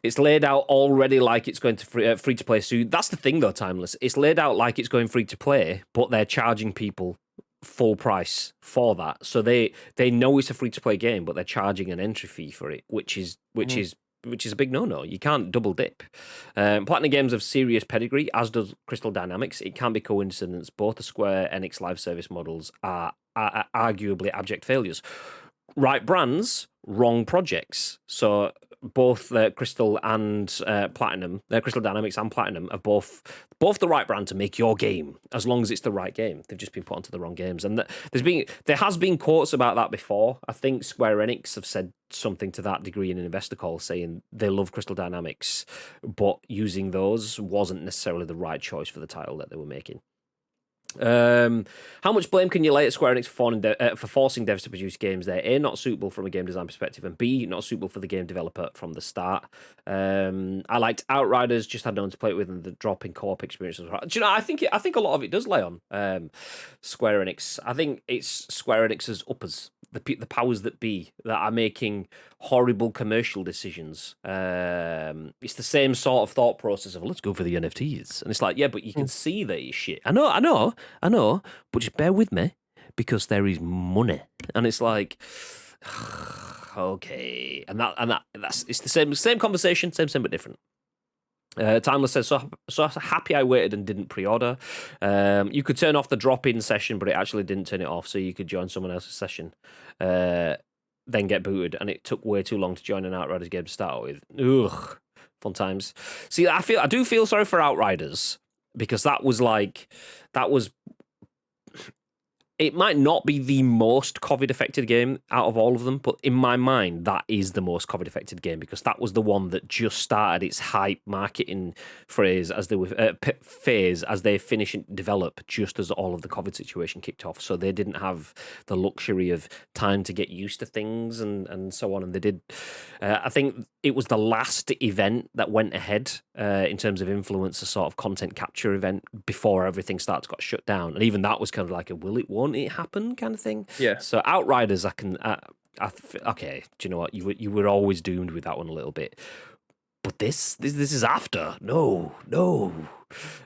It's laid out already like it's going to free to play soon. That's the thing, though, Timeless. It's laid out like it's going free to play, but they're charging people full price for that. So they know it's a free to play game, but they're charging an entry fee for it, which is a big no-no. You can't double dip. Platinum Games have serious pedigree, as does Crystal Dynamics. It can't be coincidence. Both the Square Enix live service models are arguably abject failures. Right brands, wrong projects. So both Crystal and Platinum, Crystal Dynamics and Platinum are both the right brand to make your game, as long as it's the right game. They've just been put onto the wrong games, and there has been quotes about that before. I think Square Enix have said something to that degree in an investor call, saying they love Crystal Dynamics, but using those wasn't necessarily the right choice for the title that they were making. How much blame can you lay at Square Enix for forcing devs to produce games that are A, not suitable from a game design perspective, and B, not suitable for the game developer from the start? I liked Outriders, just had no one to play it with, and the drop in co-op experience was right. Do you know, I think a lot of it does lay on Square Enix. I think it's Square Enix's uppers, the powers that be, that are making horrible commercial decisions. It's the same sort of thought process of, let's go for the NFTs, and it's like, yeah, but you can see that it's shit. I know, but just bear with me because there is money, and it's like, okay, and that's it's the same conversation, same but different. Timeless says, so happy I waited and didn't pre-order. You could turn off the drop-in session, but it actually didn't turn it off, so you could join someone else's session, then get booted, and it took way too long to join an Outriders game to start with. Ugh, fun times. See, I do feel sorry for Outriders, because that was it might not be the most COVID-affected game out of all of them, but in my mind, that is the most COVID-affected game because that was the one that just started its hype marketing phase as they finish and develop just as all of the COVID situation kicked off. So they didn't have the luxury of time to get used to things and so on. And they did. I think it was the last event that went ahead in terms of influencer sort of content capture event before everything started to got shut down, and even that was kind of like a will it won't it happen kind of thing. Yeah. So Outriders, okay. Do you know what you were always doomed with that one a little bit, but this is after. No.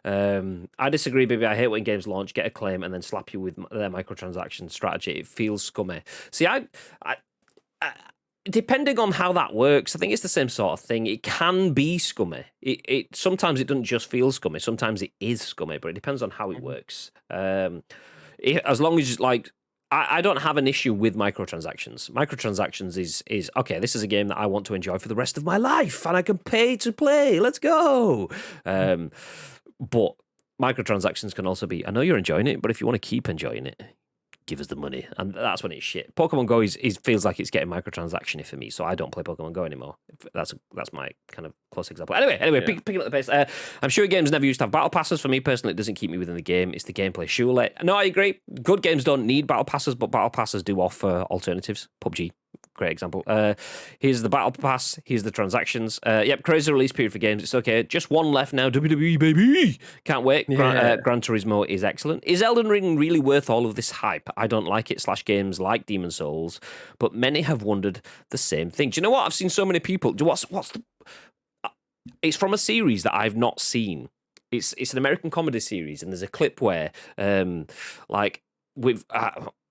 I disagree, baby. I hate when games launch, get acclaim, and then slap you with their microtransaction strategy. It feels scummy. See, I depending on how that works, I think it's the same sort of thing. It can be scummy. It sometimes it doesn't just feel scummy. Sometimes it is scummy, but it depends on how it works. As long as like I don't have an issue with microtransactions. Microtransactions is okay. This is a game that I want to enjoy for the rest of my life, and I can pay to play. Let's go. But microtransactions can also be. I know you're enjoying it, but if you want to keep enjoying it, give us the money, and that's when it's shit. Pokemon Go is feels like it's getting microtransaction-y for me, so I don't play Pokemon Go anymore. That's my kind of close example. Anyway, yeah. Picking up the pace. I'm sure games never used to have battle passes. For me personally, it doesn't keep me within the game. It's the gameplay surely. No, I agree. Good games don't need battle passes, but battle passes do offer alternatives. PUBG. Great example. Here's the battle pass. Here's the transactions. Yep, crazy release period for games. It's okay. Just one left now. WWE, baby. Can't wait. Yeah. Gran Turismo is excellent. Is Elden Ring really worth all of this hype? I don't like it. Games like Demon Souls, but many have wondered the same thing. Do you know what? I've seen so many people. What's the? It's from a series that I've not seen. It's an American comedy series, and there's a clip where,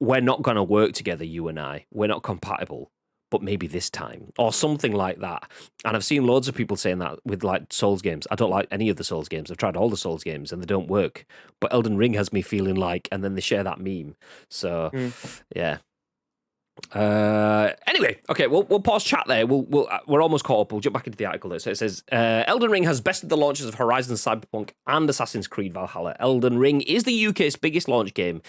we're not going to work together, you and I. We're not compatible. But maybe this time, or something like that. And I've seen loads of people saying that with like Souls games. I don't like any of the Souls games. I've tried all the Souls games and they don't work. But Elden Ring has me feeling like, and then they share that meme. So, yeah. Anyway, okay, we'll pause chat there. We're almost caught up. We'll jump back into the article there. So it says, Elden Ring has bested the launches of Horizon, Cyberpunk, and Assassin's Creed Valhalla. Elden Ring is the UK's biggest launch game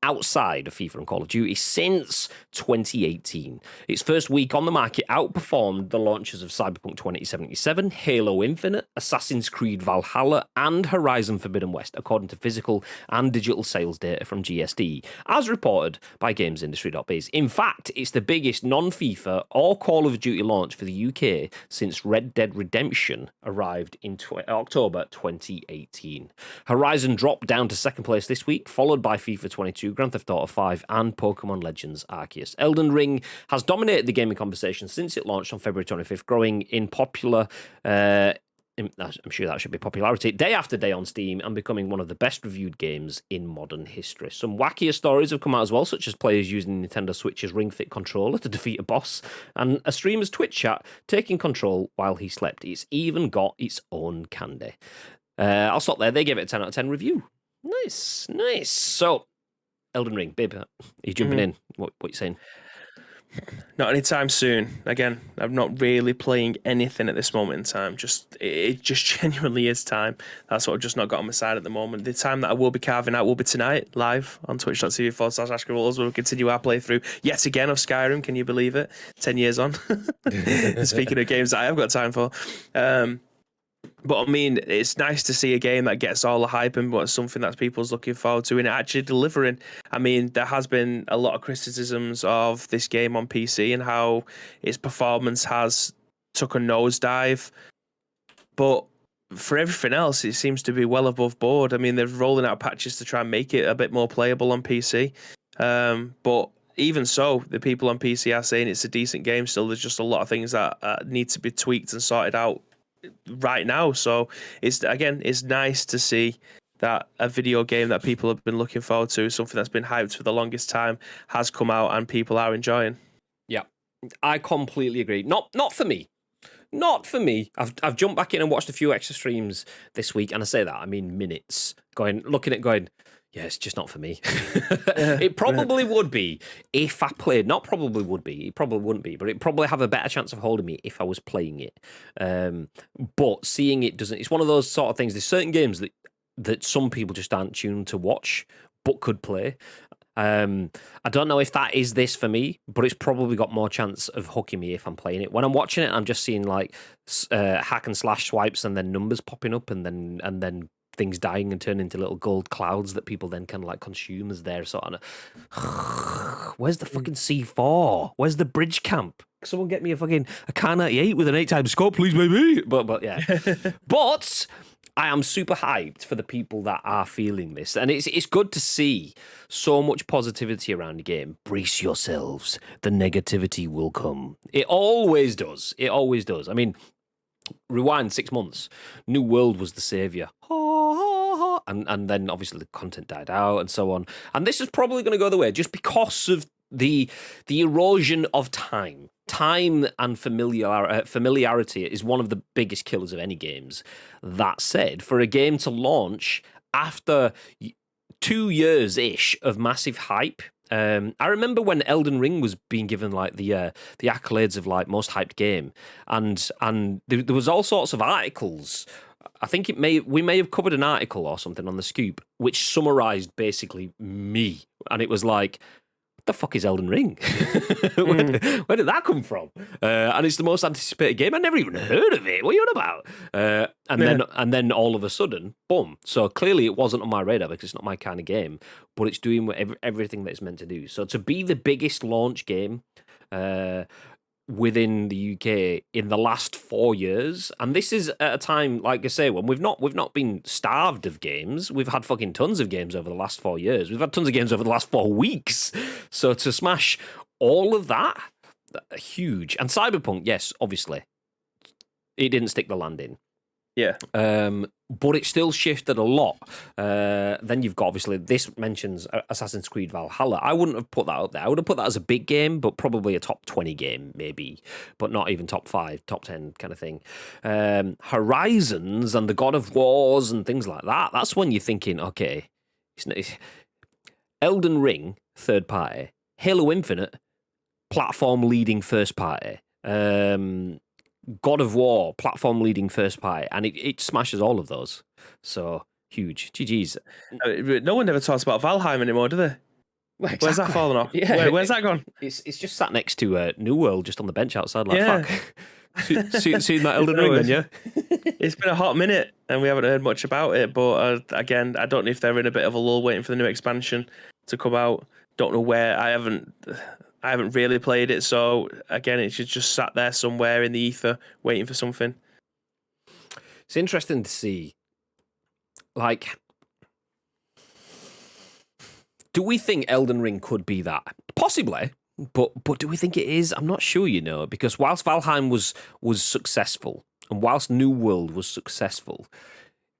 outside of FIFA and Call of Duty since 2018. Its first week on the market outperformed the launches of Cyberpunk 2077, Halo Infinite, Assassin's Creed Valhalla, and Horizon Forbidden West, according to physical and digital sales data from GSD, as reported by GamesIndustry.biz. In fact, it's the biggest non-FIFA or Call of Duty launch for the UK since Red Dead Redemption arrived in October 2018. Horizon dropped down to second place this week, followed by FIFA 22, Grand Theft Auto 5, and Pokemon Legends Arceus. Elden Ring has dominated the gaming conversation since it launched on February 25th, growing in popular, I'm sure that should be popularity, day after day on Steam, and becoming one of the best reviewed games in modern history. Some wackier stories have come out as well, such as players using Nintendo Switch's Ring Fit controller to defeat a boss, and a streamer's Twitch chat taking control while he slept. It's even got its own candy. I'll stop there. They gave it a 10 out of 10 review. Nice. So, Elden Ring, babe, are you jumping in? What you saying? Not anytime soon. Again, I'm not really playing anything at this moment in time. It just genuinely is time. That's what I've just not got on my side at the moment. The time that I will be carving out will be tonight, live on twitch.tv/AshkerWalls. We'll continue our playthrough yet again of Skyrim. Can you believe it? 10 years on. Speaking of games that I have got time for. But I mean, it's nice to see a game that gets all the hype and what's something that people's looking forward to and actually delivering. I mean, there has been a lot of criticisms of this game on PC and how its performance has took a nosedive. But for everything else, it seems to be well above board. I mean, they're rolling out patches to try and make it a bit more playable on PC. But even so, the people on PC are saying it's a decent game still. There's just a lot of things that need to be tweaked and sorted out right now. So it's nice to see that a video game that people have been looking forward to, something that's been hyped for the longest time, has come out and people are enjoying. Yeah, I completely agree. Not for me. I've jumped back in and watched a few extra streams this week, and I say that I mean minutes. Going, yeah, it's just not for me. It probably would be if I played. Not probably would be. It probably wouldn't be, but it probably have a better chance of holding me if I was playing it. But seeing it doesn't. It's one of those sort of things. There's certain games that some people just aren't tuned to watch, but could play. I don't know if that is this for me, but it's probably got more chance of hooking me if I'm playing it. When I'm watching it, I'm just seeing like hack and slash swipes and then numbers popping up and then things dying and turning into little gold clouds that people then kind of like consume as their sort of. Where's the fucking C4? Where's the bridge camp? Someone get me a Car 98 with an 8x scope, please, baby. But yeah, but. I am super hyped for the people that are feeling this, and it's good to see so much positivity around the game. Brace yourselves, the negativity will come. It always does. It always does. I mean, rewind 6 months, New World was the savior, and then obviously the content died out and so on. And this is probably going to go the way just because of the erosion of time. Time and familiarity is one of the biggest killers of any games. That said, for a game to launch after 2 years-ish of massive hype, I remember when Elden Ring was being given like the accolades of like most hyped game, and there was all sorts of articles. I think we may have covered an article or something on the Scoop which summarized basically me, and it was like, the fuck is Elden Ring? Where did that come from? And it's the most anticipated game. I never even heard of it. What are you on about? And then all of a sudden, boom. So clearly it wasn't on my radar because it's not my kind of game, but it's doing everything that it's meant to do. So to be the biggest launch game within the UK in the last 4 years, and this is at a time, like I say, when we've not been starved of games. We've had fucking tons of games over the last 4 years. We've had tons of games over the last 4 weeks. So to smash all of that, huge. And Cyberpunk, yes, obviously, it didn't stick the landing. Yeah. But it still shifted a lot. Then you've got, obviously, this mentions Assassin's Creed Valhalla. I wouldn't have put that up there. I would have put that as a big game, but probably a top 20 game, maybe. But not even top 5, top 10 kind of thing. Horizons and the God of Wars and things like that. That's when you're thinking, okay, Elden Ring, third party. Halo Infinite, platform leading first party. God of War, platform leading first party, and it smashes all of those. So huge. GG's. No one ever talks about Valheim anymore, do they? Well, exactly. Where's that fallen off? Yeah. Where's that gone? It's just sat next to New World, just on the bench outside. Like, fuck. Seen that Elden Ring, then, yeah? It's been a hot minute, and we haven't heard much about it. But again, I don't know if they're in a bit of a lull waiting for the new expansion to come out. Don't know where. I haven't really played it, so again, it's just sat there somewhere in the ether, waiting for something. It's interesting to see. Like, do we think Elden Ring could be that? Possibly, but do we think it is? I'm not sure, because whilst Valheim was successful, and whilst New World was successful,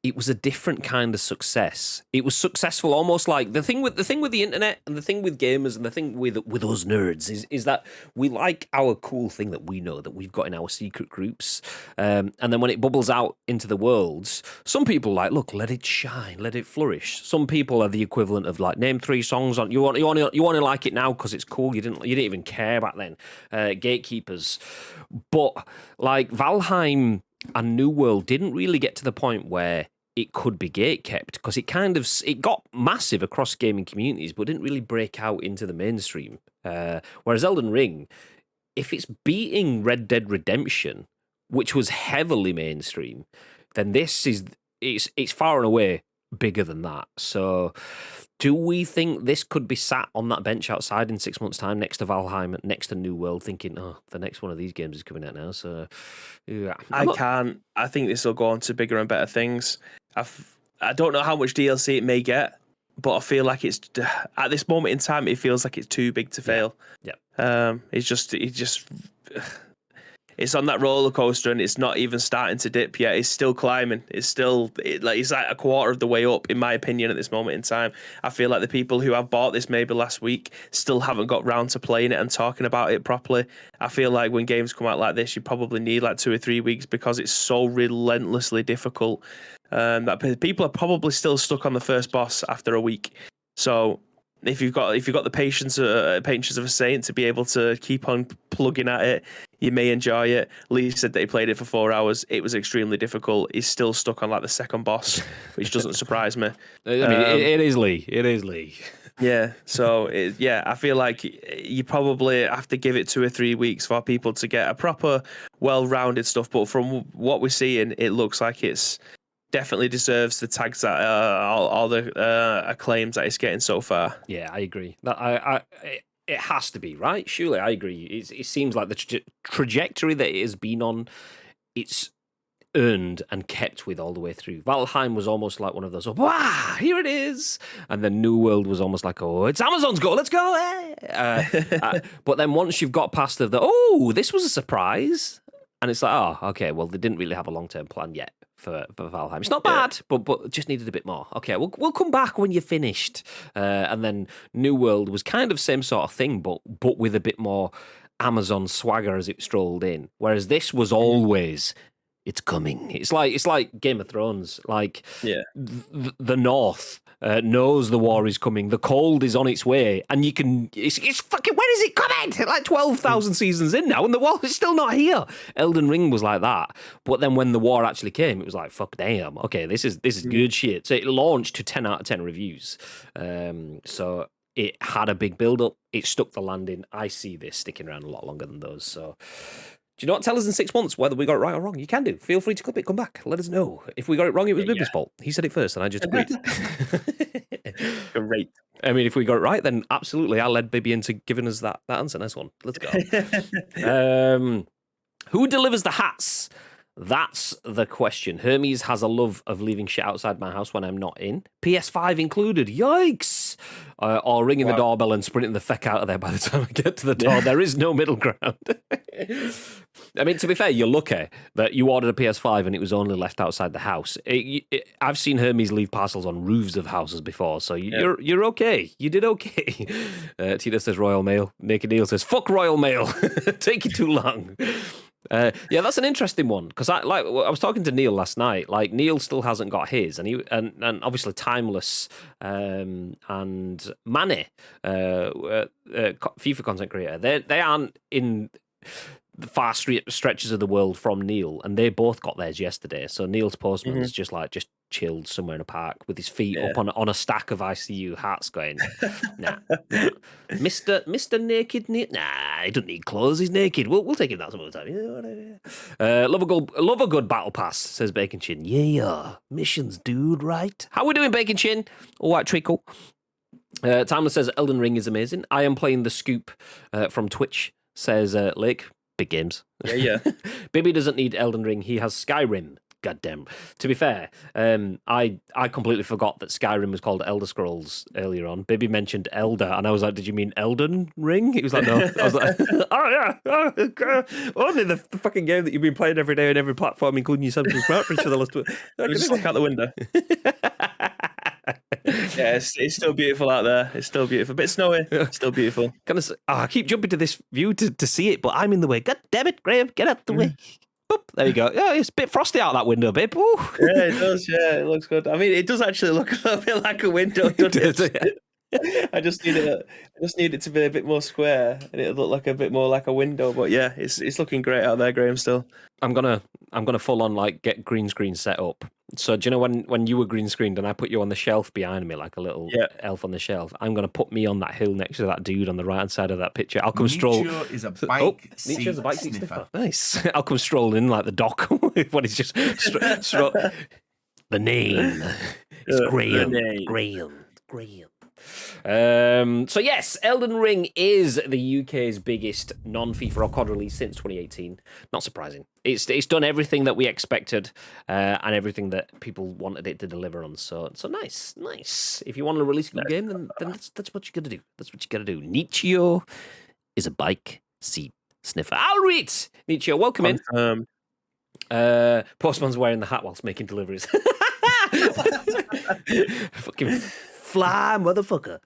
it was a different kind of success. It was successful almost like the thing with the internet and the thing with gamers and the thing with us nerds is that we like our cool thing that we know that we've got in our secret groups, and then when it bubbles out into the worlds, some people like, look, let it shine, let it flourish. Some people are the equivalent of like, name 3 songs on you want to like it now because it's cool. You didn't even care back then. Gatekeepers, but like Valheim and New World didn't really get to the point where it could be gatekept because it got massive across gaming communities, but didn't really break out into the mainstream. Whereas Elden Ring, if it's beating Red Dead Redemption, which was heavily mainstream, then it's far and away bigger than that. So do we think this could be sat on that bench outside in 6 months' time next to Valheim, next to New World, thinking, oh, the next one of these games is coming out now? So yeah, I think this will go on to bigger and better things. I don't know how much DLC it may get, but I feel like it's at this moment in time, it feels like it's too big to fail. Yeah. It's on that roller coaster and it's not even starting to dip yet. It's still climbing. It's like a quarter of the way up, in my opinion, at this moment in time. I feel like the people who have bought this maybe last week still haven't got round to playing it and talking about it properly. I feel like when games come out like this, you probably need like 2 or 3 weeks because it's so relentlessly difficult. That people are probably still stuck on the first boss after a week. So if you've got the patience of a saint to be able to keep on plugging at it, you may enjoy it. Lee said that he played it for 4 hours. It was extremely difficult. He's still stuck on like the second boss, which doesn't surprise me. I mean, it is Lee. It is Lee. Yeah, so I feel like you probably have to give it 2 or 3 weeks for people to get a proper, well-rounded stuff. But from what we're seeing, it looks like it's definitely deserves the tags that all the acclaims that it's getting so far. Yeah, I agree. It has to be, right? Surely, I agree. It seems like the trajectory that it has been on, it's earned and kept with all the way through. Valheim was almost like one of those, wow, here it is. And then New World was almost like, oh, it's Amazon's go, let's go. But then once you've got past this was a surprise. And it's like, oh, okay, well, they didn't really have a long-term plan yet for Valheim. It's not bad, but just needed a bit more. Okay, we'll come back when you're finished. And then New World was kind of same sort of thing, but with a bit more Amazon swagger as it strolled in. Whereas this was always, it's coming. It's like Game of Thrones. Like the North knows the war is coming. The cold is on its way, and you can. It's fucking. When is it coming? Like 12,000 seasons in now, and the war is still not here. Elden Ring was like that, but then when the war actually came, it was like, fuck, damn. Okay, this is good shit. So it launched to 10 out of 10 reviews. So it had a big build up. It stuck the landing. I see this sticking around a lot longer than those. So. Do you know what? Tell us in 6 months whether we got it right or wrong. You can do. Feel free to clip it, come back. Let us know. If we got it wrong, it was Bibby's fault. He said it first, and I just agreed. Great. I mean, if we got it right, then absolutely, I'll lead Bibby into giving us that answer. Nice one. Let's go. Who delivers the hats? That's the question. Hermes has a love of leaving shit outside my house when I'm not in. PS5 included. Yikes! Or ringing the doorbell and sprinting the feck out of there by the time I get to the door. There is no middle ground. I mean, to be fair, you're lucky that you ordered a PS5 and it was only left outside the house. I've seen Hermes leave parcels on roofs of houses before, so you're okay. You did okay. Tina says Royal Mail. Naked Neil says, fuck Royal Mail. Taking too long. That's an interesting one because I was talking to Neil last night. Like Neil still hasn't got his, and obviously Timeless and Manny, FIFA content creator. They aren't in the far stretches of the world from Neil, and they both got theirs yesterday. So Neil's postman's just chilled somewhere in a park with his feet up on a stack of ICU hats going, nah. Mr. Naked Neil, nah, he doesn't need clothes, he's naked. We'll take him that some other time. Love a good battle pass, says Bacon Chin. Yeah, missions, dude, right? How we doing, Bacon Chin? All right, treacle. Timeless says Elden Ring is amazing. I am playing the Scoop from Twitch, says Lake. Big games. Yeah. Bibby doesn't need Elden Ring, he has Skyrim. Goddamn. To be fair, I completely forgot that Skyrim was called Elder Scrolls earlier on. Bibby mentioned Elder, and I was like, did you mean Elden Ring? He was like, no. I was like, oh yeah. Only the fucking game that you've been playing every day on every platform, including your Samsung smartphone for the last... Just look out the window. Yeah, it's still beautiful out there. It's still beautiful. A bit snowy. Still beautiful. I keep jumping to this view to see it, but I'm in the way. God damn it, Graham, get out the way. Boop, there you go. Yeah, it's a bit frosty out that window, babe. Ooh. Yeah, it does. Yeah, it looks good. I mean, it does actually look a little bit like a window, doesn't it? I just need it to be a bit more square, and it'll look like a bit more like a window. But yeah, it's looking great out there, Graham. Still, I'm gonna full on get green screen set up. So do you know when you were green screened and I put you on the shelf behind me like a little elf on the shelf? I'm gonna put me on that hill next to that dude on the right hand side of that picture. I'll come stroll. Is a bike Nietzsche's a bike seat sniffer. Nice. I'll come strolling in like the dock when he's just the name. It's Graham. So yes, Elden Ring is the UK's biggest non-FIFA or COD release since 2018. Not surprising. It's done everything that we expected and everything that people wanted it to deliver on. So nice. If you want to release a good game, then that's what you got to do. That's what you got to do. Nietzsche is a bike seat sniffer. I'll read. Nietzsche, welcome in. Postman's wearing the hat whilst making deliveries. Fucking fly, motherfucker.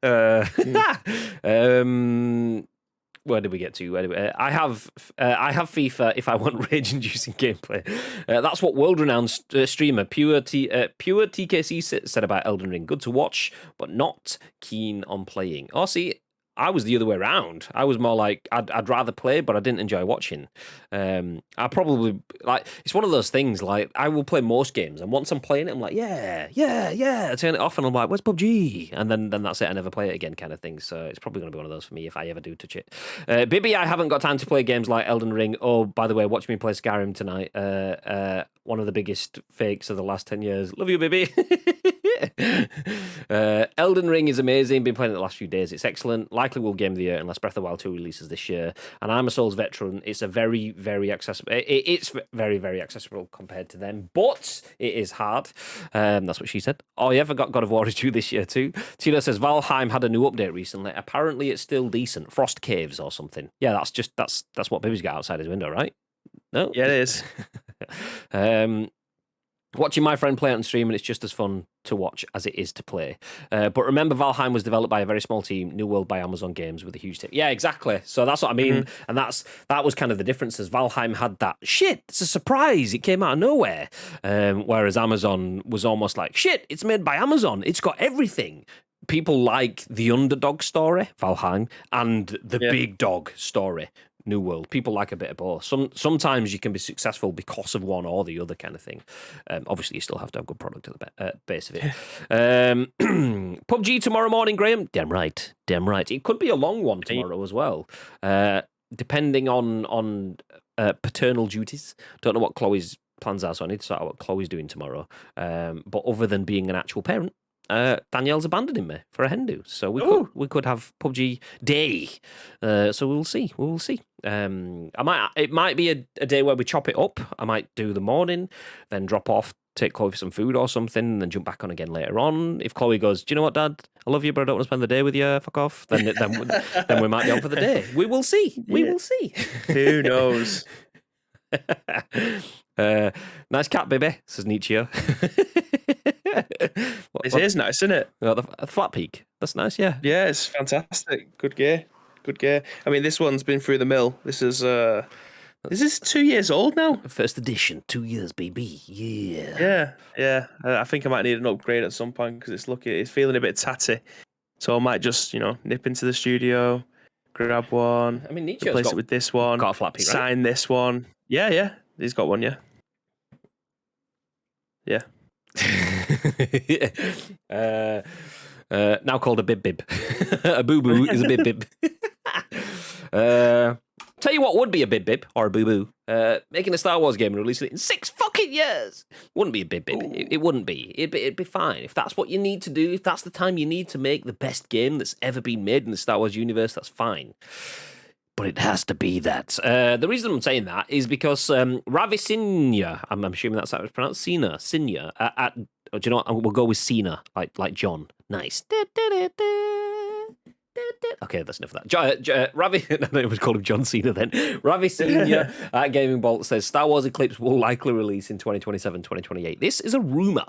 Where did we get to? I have FIFA if I want rage-inducing gameplay. That's what world-renowned streamer Pure TKC said about Elden Ring. Good to watch, but not keen on playing. Oh, see, I was the other way around. I was more like I'd rather play, but I didn't enjoy watching. I probably like it's one of those things. Like I will play most games, and once I'm playing it, I'm like, yeah. I turn it off, and I'm like, where's PUBG? And then that's it. I never play it again, kind of thing. So it's probably going to be one of those for me if I ever do touch it. Bibby, I haven't got time to play games like Elden Ring. Oh, by the way, watch me play Skyrim tonight. One of the biggest fakes of the last 10 years. Love you, Bibby. Elden Ring is amazing. Been playing it the last few days. It's excellent. Likely will game of the year unless Breath of the Wild 2 releases this year. And I'm a Souls veteran. It's a very, very accessible. It's very, very accessible compared to them, but it is hard. That's what she said. Oh, yeah, forgot God of War is due this year too. Tina says Valheim had a new update recently. Apparently, it's still decent. Frost Caves or something. Yeah, that's what Bibby's got outside his window, right? No, yeah, it is. Watching my friend play it on stream, and it's just as fun to watch as it is to play. But remember, Valheim was developed by a very small team, New World by Amazon Games with a huge team. Yeah, exactly. So that's what I mean. And that was kind of the difference, as Valheim had that, shit, it's a surprise, it came out of nowhere. Whereas Amazon was almost like, shit, it's made by Amazon, it's got everything. People like the underdog story, Valheim, and the big dog story, New World. People like a bit of both. Sometimes you can be successful because of one or the other kind of thing. Obviously, you still have to have good product at the base of it. PUBG tomorrow morning, Graham. Damn right. It could be a long one tomorrow as well, depending on paternal duties. Don't know what Chloe's plans are, so I need to sort out what Chloe's doing tomorrow. But other than being an actual parent, Danielle's abandoning me for a hen do, so we could have PUBG day. So we'll see. It might be a day where we chop it up. I might do the morning, then drop off, take Chloe for some food or something, and then jump back on again later on. If Chloe goes, do you know what, Dad? I love you, but I don't want to spend the day with you. Fuck off. Then we might be on for the day. We will see. We will see. Who knows? Nice cat, baby, says Nietzsche. It is nice, isn't it? The flat peak. That's nice, yeah. Yeah, it's fantastic. Good gear. I mean, this one's been through the mill. This is 2 years old now? First edition, 2 years, baby. Yeah. Yeah. I think I might need an upgrade at some point because it's feeling a bit tatty. So I might just, nip into the studio, grab one. I mean, Nietzsche's replace it with this one. Got a flat peak, right? Sign this one. Yeah. He's got one, yeah. Yeah. Now called a bib. A boo-boo is a bib. Tell you what would be a bib or a boo-boo. Making a Star Wars game and releasing it in 6 fucking years. Wouldn't be a bib. It wouldn't be. It'd be fine. If that's what you need to do, if that's the time you need to make the best game that's ever been made in the Star Wars universe, that's fine. But it has to be that. The reason I'm saying that is because Ravi Sinha, I'm assuming that's how it's pronounced, Sinha, do you know what? We'll go with Sinha, like John. Nice. Okay, that's enough of that. Ravi, I was called him John Cena then. Ravi Sinha at Gaming Bolt says Star Wars Eclipse will likely release in 2027, 2028. This is a rumor.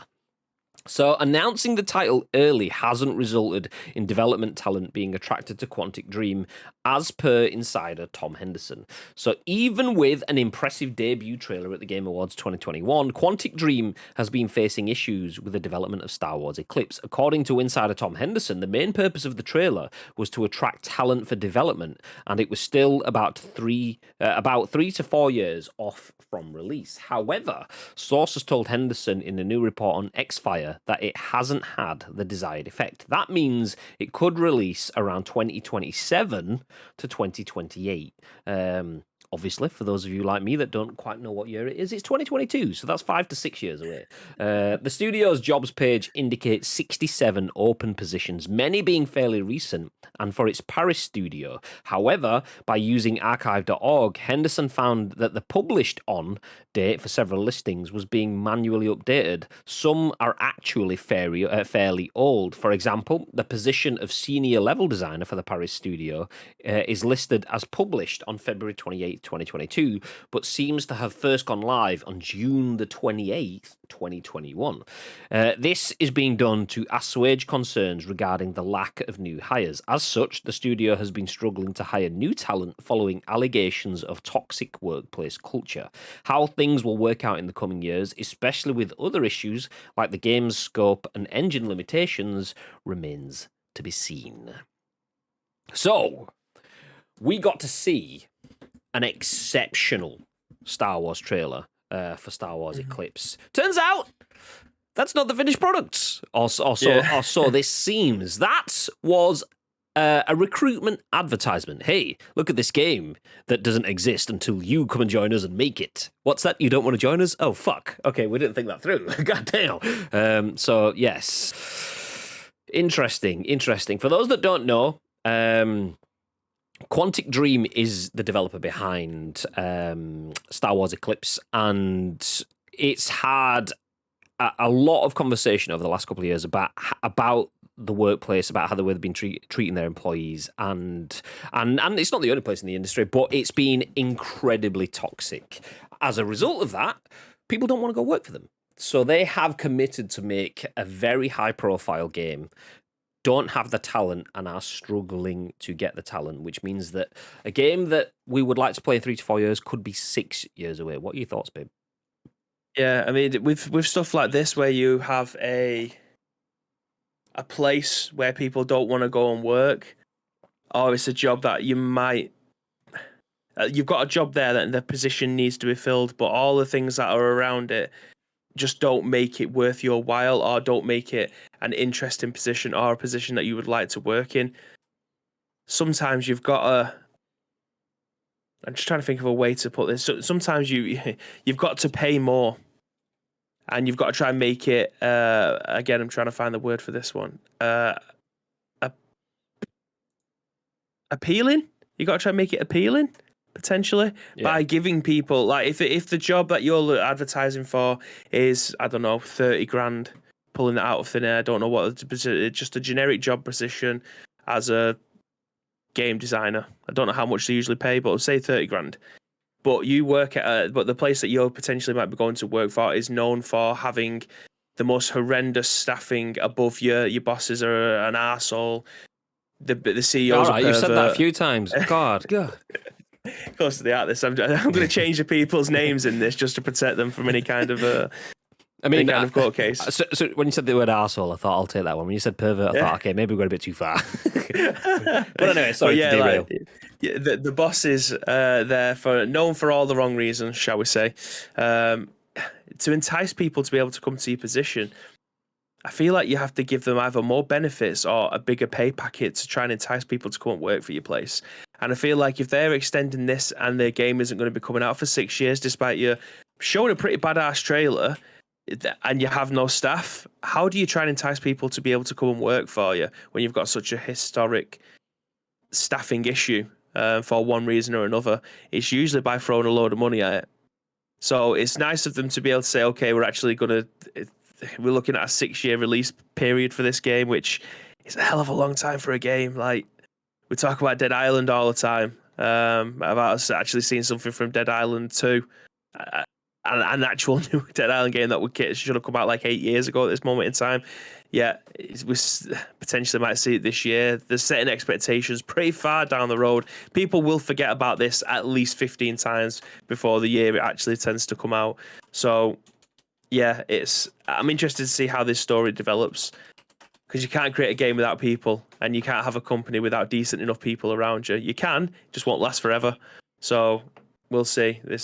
So announcing the title early hasn't resulted in development talent being attracted to Quantic Dream, as per insider Tom Henderson. So even with an impressive debut trailer at the Game Awards 2021, Quantic Dream has been facing issues with the development of Star Wars Eclipse. According to insider Tom Henderson, the main purpose of the trailer was to attract talent for development, and it was still about 3 to 4 years off from release. However, sources told Henderson in a new report on X-Fire that it hasn't had the desired effect. That means it could release around 2027 to 2028. Obviously, for those of you like me that don't quite know what year it is, it's 2022, so that's 5 to 6 years away. The studio's jobs page indicates 67 open positions, many being fairly recent, and for its Paris studio. However, by using archive.org, Henderson found that the published on date for several listings was being manually updated. Some are actually fairly old. For example, the position of senior level designer for the Paris studio is listed as published on February 28th, 2022, but seems to have first gone live on June the 28th, 2021. This is being done to assuage concerns regarding the lack of new hires. As such, the studio has been struggling to hire new talent following allegations of toxic workplace culture. How things will work out in the coming years, especially with other issues like the game's scope and engine limitations, remains to be seen. So, we got to see an exceptional Star Wars trailer for Star Wars Eclipse. Turns out that's not the finished product, or so this seems. That was a recruitment advertisement. Hey, look at this game that doesn't exist until you come and join us and make it. What's that? You don't want to join us? Oh, fuck. Okay, we didn't think that through. God damn. So, yes. Interesting. For those that don't know, Quantic Dream is the developer behind Star Wars Eclipse, and it's had a lot of conversation over the last couple of years about the workplace, about how they've been treating their employees, and it's not the only place in the industry, but it's been incredibly toxic. As a result of that, people don't want to go work for them. So they have committed to make a very high-profile game, don't have the talent, and are struggling to get the talent, which means that a game that we would like to play in 3 to 4 years could be 6 years away. What are your thoughts, babe? Yeah, I mean, with stuff like this, where you have a place where people don't want to go and work, or it's a job that you might, you've got a job there that the position needs to be filled, but all the things that are around it just don't make it worth your while, or don't make it an interesting position, or a position that you would like to work in. Sometimes you've got to, I'm just trying to think of a way to put this. Sometimes you've got to pay more, and you've got to try and make it, again, I'm trying to find the word for this one, appealing. You got to try and make it appealing, potentially, by giving people, like, if the job that you're advertising for is, I don't know, 30 grand, pulling it out of thin air, I don't know what, just a generic job position as a game designer. I don't know how much they usually pay, but say 30 grand. But you work at but the place that you potentially might be going to work for is known for having the most horrendous staffing above you. Your bosses are an arsehole. The CEO's all right, a pervert. You've said that a few times. God. Of course, they are this. I'm going to change the people's names in this just to protect them from any kind of kind of court case. So when you said the word arsehole, I thought I'll take that one. When you said pervert, I thought, okay, maybe we got a bit too far. But anyway, sorry to derail. The boss is known for all the wrong reasons, shall we say, to entice people to be able to come to your position. I feel like you have to give them either more benefits or a bigger pay packet to try and entice people to come and work for your place. And I feel like if they're extending this and their game isn't going to be coming out for 6 years, despite you showing a pretty badass trailer, and you have no staff, how do you try and entice people to be able to come and work for you when you've got such a historic staffing issue for one reason or another? It's usually by throwing a load of money at it. So it's nice of them to be able to say, okay, we're looking at a 6-year release period for this game, which is a hell of a long time for a game. Like, we talk about Dead Island all the time, about us actually seeing something from Dead Island 2. An actual new Dead Island game that should have come out like 8 years ago at this moment in time. Yeah, we potentially might see it this year. They're setting expectations pretty far down the road. People will forget about this at least 15 times before the year it actually tends to come out. So, yeah, I'm interested to see how this story develops, because you can't create a game without people, and you can't have a company without decent enough people around you. You can, it just won't last forever. So we'll see. I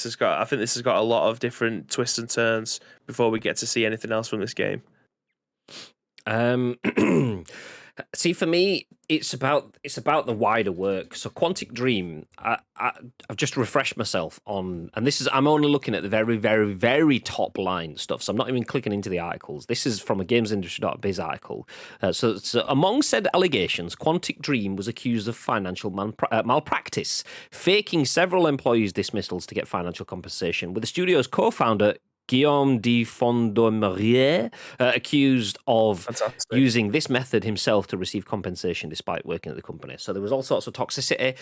think this has got a lot of different twists and turns before we get to see anything else from this game. See, for me, it's about the wider work. So Quantic Dream, I've just refreshed myself on, and I'm only looking at the very, very, very top line stuff. So I'm not even clicking into the articles. This is from a gamesindustry.biz article. So among said allegations, Quantic Dream was accused of financial malpractice, faking several employees' dismissals to get financial compensation, with the studio's co-founder Guillaume de Fondomerier accused of using this method himself to receive compensation despite working at the company. So there was all sorts of toxicity,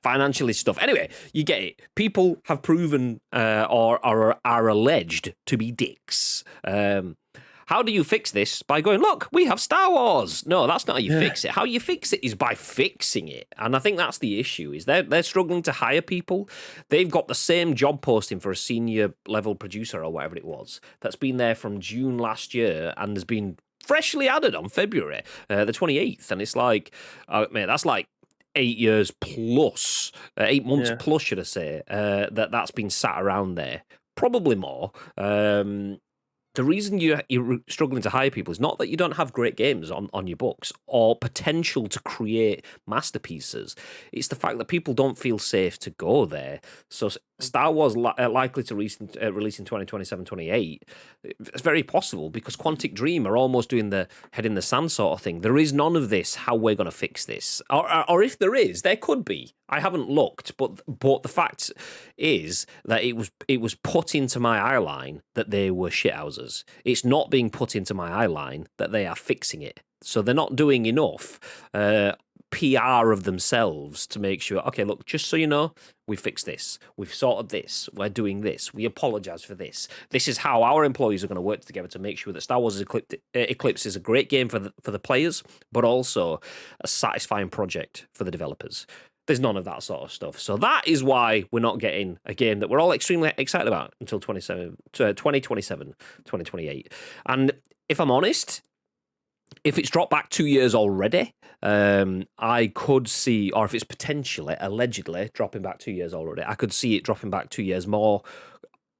financially stuff. Anyway, you get it. People have proven or are alleged to be dicks. How do you fix this? By going, look, we have Star Wars. No, that's not how you fix it. How you fix it is by fixing it. And I think that's the issue, is they're struggling to hire people. They've got the same job posting for a senior level producer or whatever it was that's been there from June last year, and there's been freshly added on February the 28th, and it's like, mate, that's like 8 years plus, 8 months plus, should I say, that's been sat around there. Probably more. The reason you're struggling to hire people is not that you don't have great games on your books or potential to create masterpieces. It's the fact that people don't feel safe to go there. So Star Wars likely to release in 2027, 28. It's very possible because Quantic Dream are almost doing the head in the sand sort of thing. There is none of this, how we're going to fix this. Or if there is, there could be. I haven't looked, but the fact is that it was put into my eye line that they were shithouses. It's not being put into my eye line that they are fixing it. So they're not doing enough PR of themselves to make sure, okay, look, just so you know, we fixed this. We've sorted this. We're doing this. We apologise for this. This is how our employees are going to work together to make sure that Star Wars Eclipse is a great game for the players, but also a satisfying project for the developers. There's none of that sort of stuff. So that is why we're not getting a game that we're all extremely excited about until 2027, 2028. And if I'm honest, if it's dropped back 2 years already, I could see, or if it's potentially, allegedly, dropping back 2 years already, I could see it dropping back 2 years more,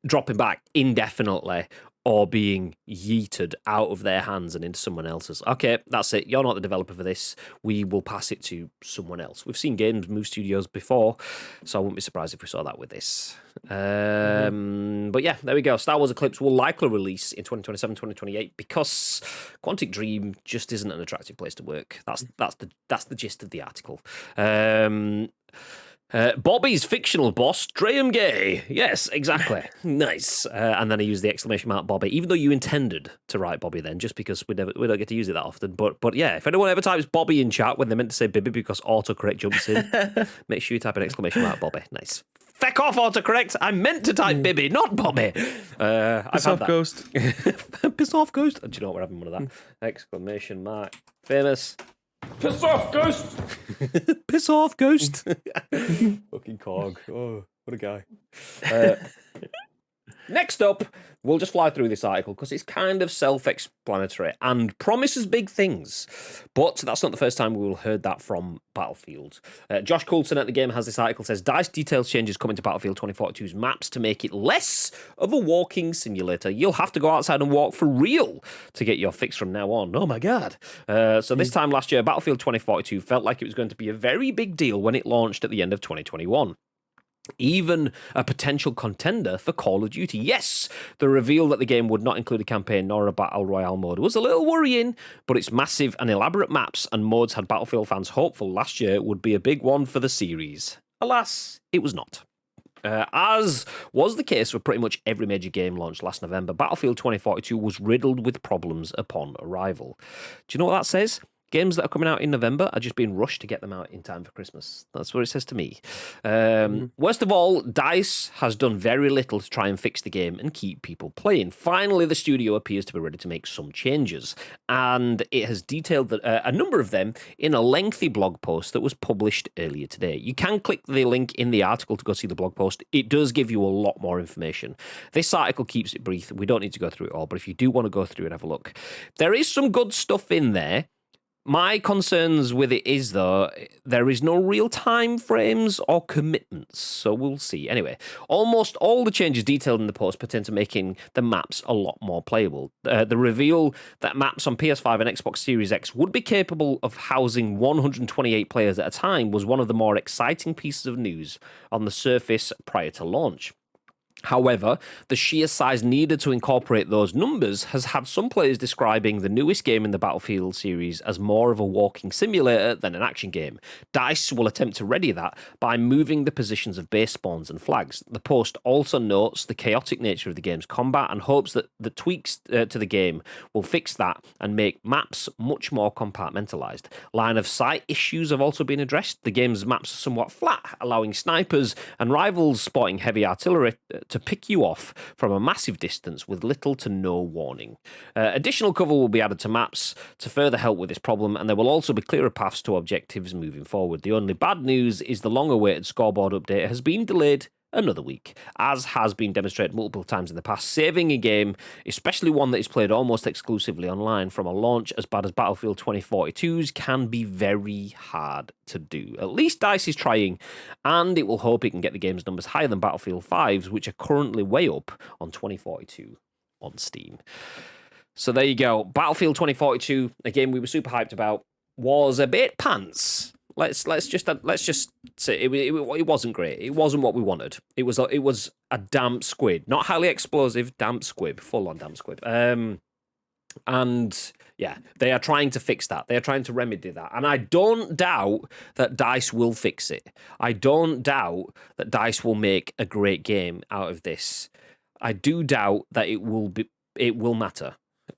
dropping back indefinitely, or being yeeted out of their hands and into someone else's. Okay, that's it. You're not the developer for this. We will pass it to someone else. We've seen games move studios before, so I wouldn't be surprised if we saw that with this. But yeah, there we go. Star Wars Eclipse will likely release in 2027, 2028 because Quantic Dream just isn't an attractive place to work. That's the gist of the article. Bobby's fictional boss, Graham Gay. Yes, exactly. Nice. And then I used the exclamation mark Bobby, even though you intended to write Bobby then, just because we don't get to use it that often. But yeah, if anyone ever types Bobby in chat when they're meant to say Bibby because autocorrect jumps in, make sure you type an exclamation mark Bobby. Nice. Feck off, autocorrect. I meant to type Bibby, not Bobby. Piss off, Ghost. Piss off, Ghost. Do you know what? We're having one of that. Exclamation mark. Famous. Piss off, Ghost! Piss off, Ghost! Fucking Cog. Oh, what a guy. Next up, we'll just fly through this article because it's kind of self-explanatory and promises big things. But that's not the first time we will heard that from Battlefield. Josh Coulson at the game has this article, says, DICE details changes coming to Battlefield 2042's maps to make it less of a walking simulator. You'll have to go outside and walk for real to get your fix from now on. Oh my God. So this time last year, Battlefield 2042 felt like it was going to be a very big deal when it launched at the end of 2021. Even a potential contender for Call of Duty. Yes, the reveal that the game would not include a campaign nor a battle royale mode was a little worrying, but its massive and elaborate maps and modes had Battlefield fans hopeful last year would be a big one for the series. Alas, it was not. As was the case with pretty much every major game launched last November, Battlefield 2042 was riddled with problems upon arrival. Do you know what that says? Games that are coming out in November are just being rushed to get them out in time for Christmas. That's what it says to me. Worst of all, DICE has done very little to try and fix the game and keep people playing. Finally, the studio appears to be ready to make some changes, and it has detailed a number of them in a lengthy blog post that was published earlier today. You can click the link in the article to go see the blog post. It does give you a lot more information. This article keeps it brief. We don't need to go through it all, but if you do want to go through and have a look, there is some good stuff in there. My concerns with it is, though, there is no real time frames or commitments, so we'll see. Anyway, almost all the changes detailed in the post pertain to making the maps a lot more playable. The reveal that maps on PS5 and Xbox Series X would be capable of housing 128 players at a time was one of the more exciting pieces of news on the surface prior to launch. However, the sheer size needed to incorporate those numbers has had some players describing the newest game in the Battlefield series as more of a walking simulator than an action game. DICE will attempt to ready that by moving the positions of base spawns and flags. The post also notes the chaotic nature of the game's combat and hopes that the tweaks to the game will fix that and make maps much more compartmentalized. Line of sight issues have also been addressed. The game's maps are somewhat flat, allowing snipers and rivals spotting heavy artillery to pick you off from a massive distance with little to no warning. Additional cover will be added to maps to further help with this problem, and there will also be clearer paths to objectives moving forward. The only bad news is the long-awaited scoreboard update has been delayed another week, as has been demonstrated multiple times in the past. Saving a game, especially one that is played almost exclusively online, from a launch as bad as Battlefield 2042's can be very hard to do. At least DICE is trying, and it will hope it can get the game's numbers higher than Battlefield 5's, which are currently way up on 2042 on Steam. So there you go. Battlefield 2042, a game we were super hyped about, was a bit pants. Let's just say it wasn't great. It wasn't what we wanted. It was a damp squid, not highly explosive, damp squib, full on damp squib. And yeah, they are trying to fix that. They are trying to remedy that. And I don't doubt that DICE will fix it. I don't doubt that DICE will make a great game out of this. I do doubt that it will matter.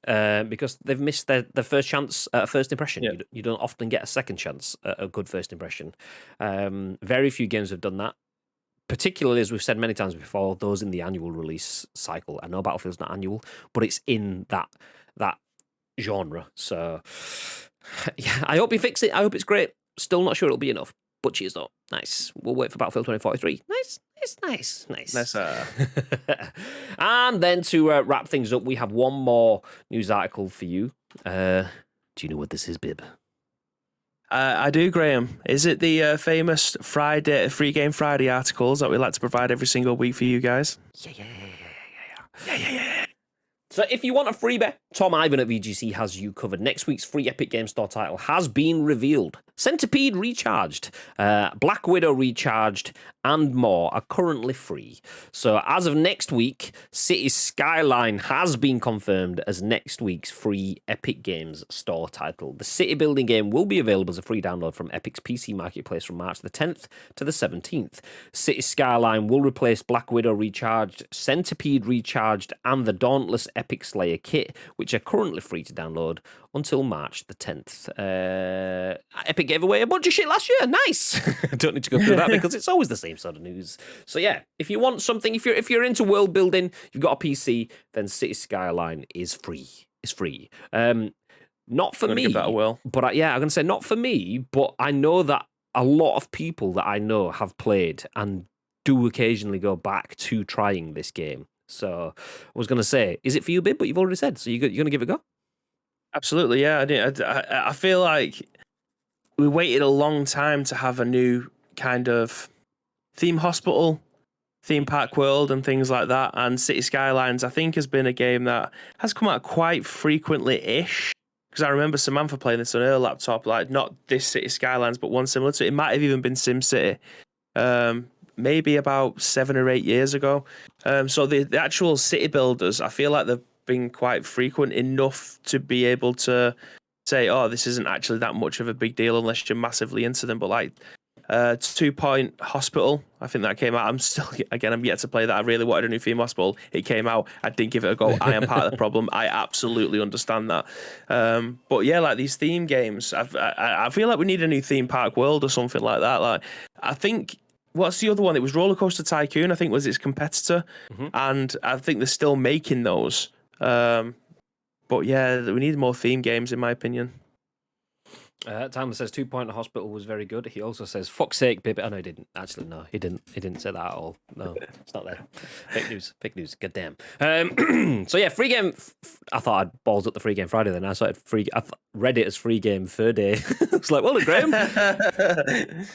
Because they've missed their first chance at a first impression. Yeah. You don't often get a second chance at a good first impression. Very few games have done that, particularly, as we've said many times before, those in the annual release cycle. I know Battlefield's not annual, but it's in that genre. So, yeah, I hope you fix it. I hope it's great. Still not sure it'll be enough, but cheers though. Nice. We'll wait for Battlefield 2043. Nice. And then to wrap things up, we have one more news article for you. Do you know what this is, Bib? I do, Graham. Is it the famous Friday Free Game Friday articles that we like to provide every single week for you guys? Yeah. So if you want a freebie, Tom Ivan at VGC has you covered. Next week's free Epic Game Store title has been revealed. Centipede Recharged, Black Widow Recharged, and more are currently free. So as of next week, Cities Skyline has been confirmed as next week's free Epic Games Store title. The city building game will be available as a free download from Epic's PC Marketplace from March the 10th to the 17th. Cities Skyline will replace Black Widow Recharged, Centipede Recharged, and the Dauntless Epic Slayer kit, which are currently free to download until March the 10th. Epic gave away a bunch of shit last year. Nice. Don't need to go through that because it's always the same sort of news. So yeah, if you want something, if you're into world building, you've got a PC, then City Skyline is free. It's free. Not for me. Give that a whirl. But I'm going to say not for me, but I know that a lot of people that I know have played and do occasionally go back to trying this game. So I was going to say, is it for you, Bib? But you've already said, so you're going to give it a go? Absolutely, yeah. I feel like we waited a long time to have a new kind of theme hospital, theme park world and things like that. And City Skylines, I think, has been a game that has come out quite frequently-ish. Because I remember Samantha playing this on her laptop, like not this City Skylines, but one similar to it. It might have even been SimCity. Maybe about 7 or 8 years ago. So the actual city builders, I feel like they've been quite frequent enough to be able to say, oh, this isn't actually that much of a big deal unless you're massively into them. But like 2 Point Hospital, I think that came out. I'm yet to play that. I really wanted a new theme hospital. It came out. I didn't give it a go. I am part of the problem. I absolutely understand that. But yeah, like these theme games, I feel like we need a new theme park world or something like that. Like, I think, what's the other one? It was Roller Coaster Tycoon, I think, was its competitor. Mm-hmm. And I think they're still making those. But yeah, we need more theme games, in my opinion. Timer says 2 Point Hospital was very good. He also says, fuck's sake, baby. Oh, no, he didn't. Actually, no, he didn't say that at all. No, it's not there. Fake news. Goddamn. So yeah, free game. I thought I'd balls up the free game Friday then. I read it as free game Thursday. I was like, well done, Graham.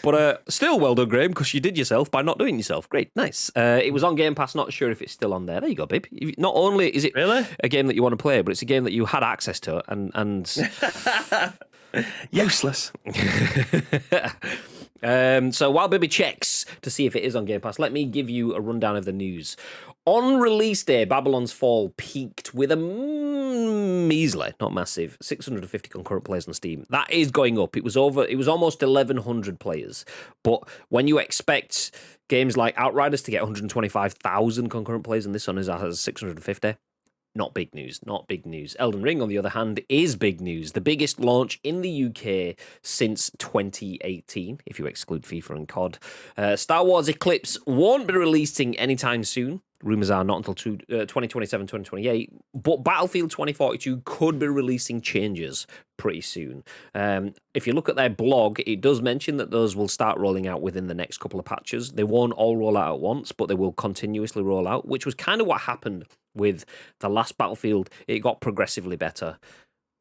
But still well done, Graham, because you did yourself by not doing yourself. Great, nice. It was on Game Pass, not sure if it's still on there. There you go, babe. Not only is it really a game that you want to play, but it's a game that you had access to and useless. So while Bibby checks to see if it is on Game Pass, let me give you a rundown of the news. On release day, Babylon's Fall peaked with a measly, not massive, 650 concurrent players on Steam. That is going up. It was almost 1,100 players. But when you expect games like Outriders to get 125,000 concurrent players, and this one has 650. Not big news. Elden Ring, on the other hand, is big news. The biggest launch in the UK since 2018, if you exclude FIFA and COD. Star Wars Eclipse won't be releasing anytime soon. Rumours are not until 2027, 2028. But Battlefield 2042 could be releasing changes pretty soon. If you look at their blog, it does mention that those will start rolling out within the next couple of patches. They won't all roll out at once, but they will continuously roll out, which was kind of what happened with the last Battlefield. It got progressively better.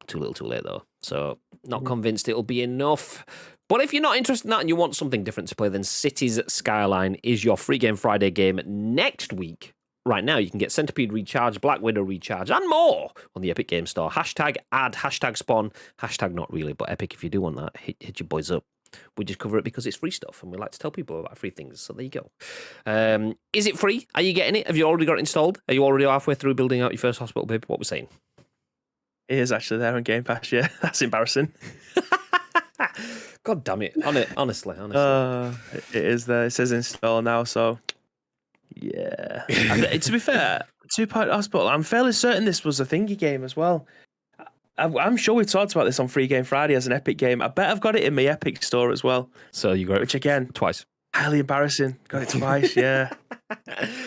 Too little, too late, though. So, not convinced it'll be enough. But if you're not interested in that and you want something different to play, then Cities Skyline is your Free Game Friday game next week. Right now, you can get Centipede Recharge, Black Widow Recharge, and more on the Epic Game Store. Hashtag ad, hashtag spawn, hashtag not really, but Epic, if you do want that, hit your boys up. We just cover it because it's free stuff, and we like to tell people about free things, so there you go. Is it free? Are you getting it? Have you already got it installed? Are you already halfway through building out your first hospital, babe? What we're saying? It is actually there on Game Pass, yeah. That's embarrassing. God damn it. Honestly. It is there. It says install now, so yeah. And to be fair, 2-Point Hospital, I'm fairly certain this was a thingy game as well. I'm sure we talked about this on Free Game Friday as an Epic game. I bet I've got it in my Epic store as well. So you got it, which again, twice. Highly embarrassing. Got it twice, yeah.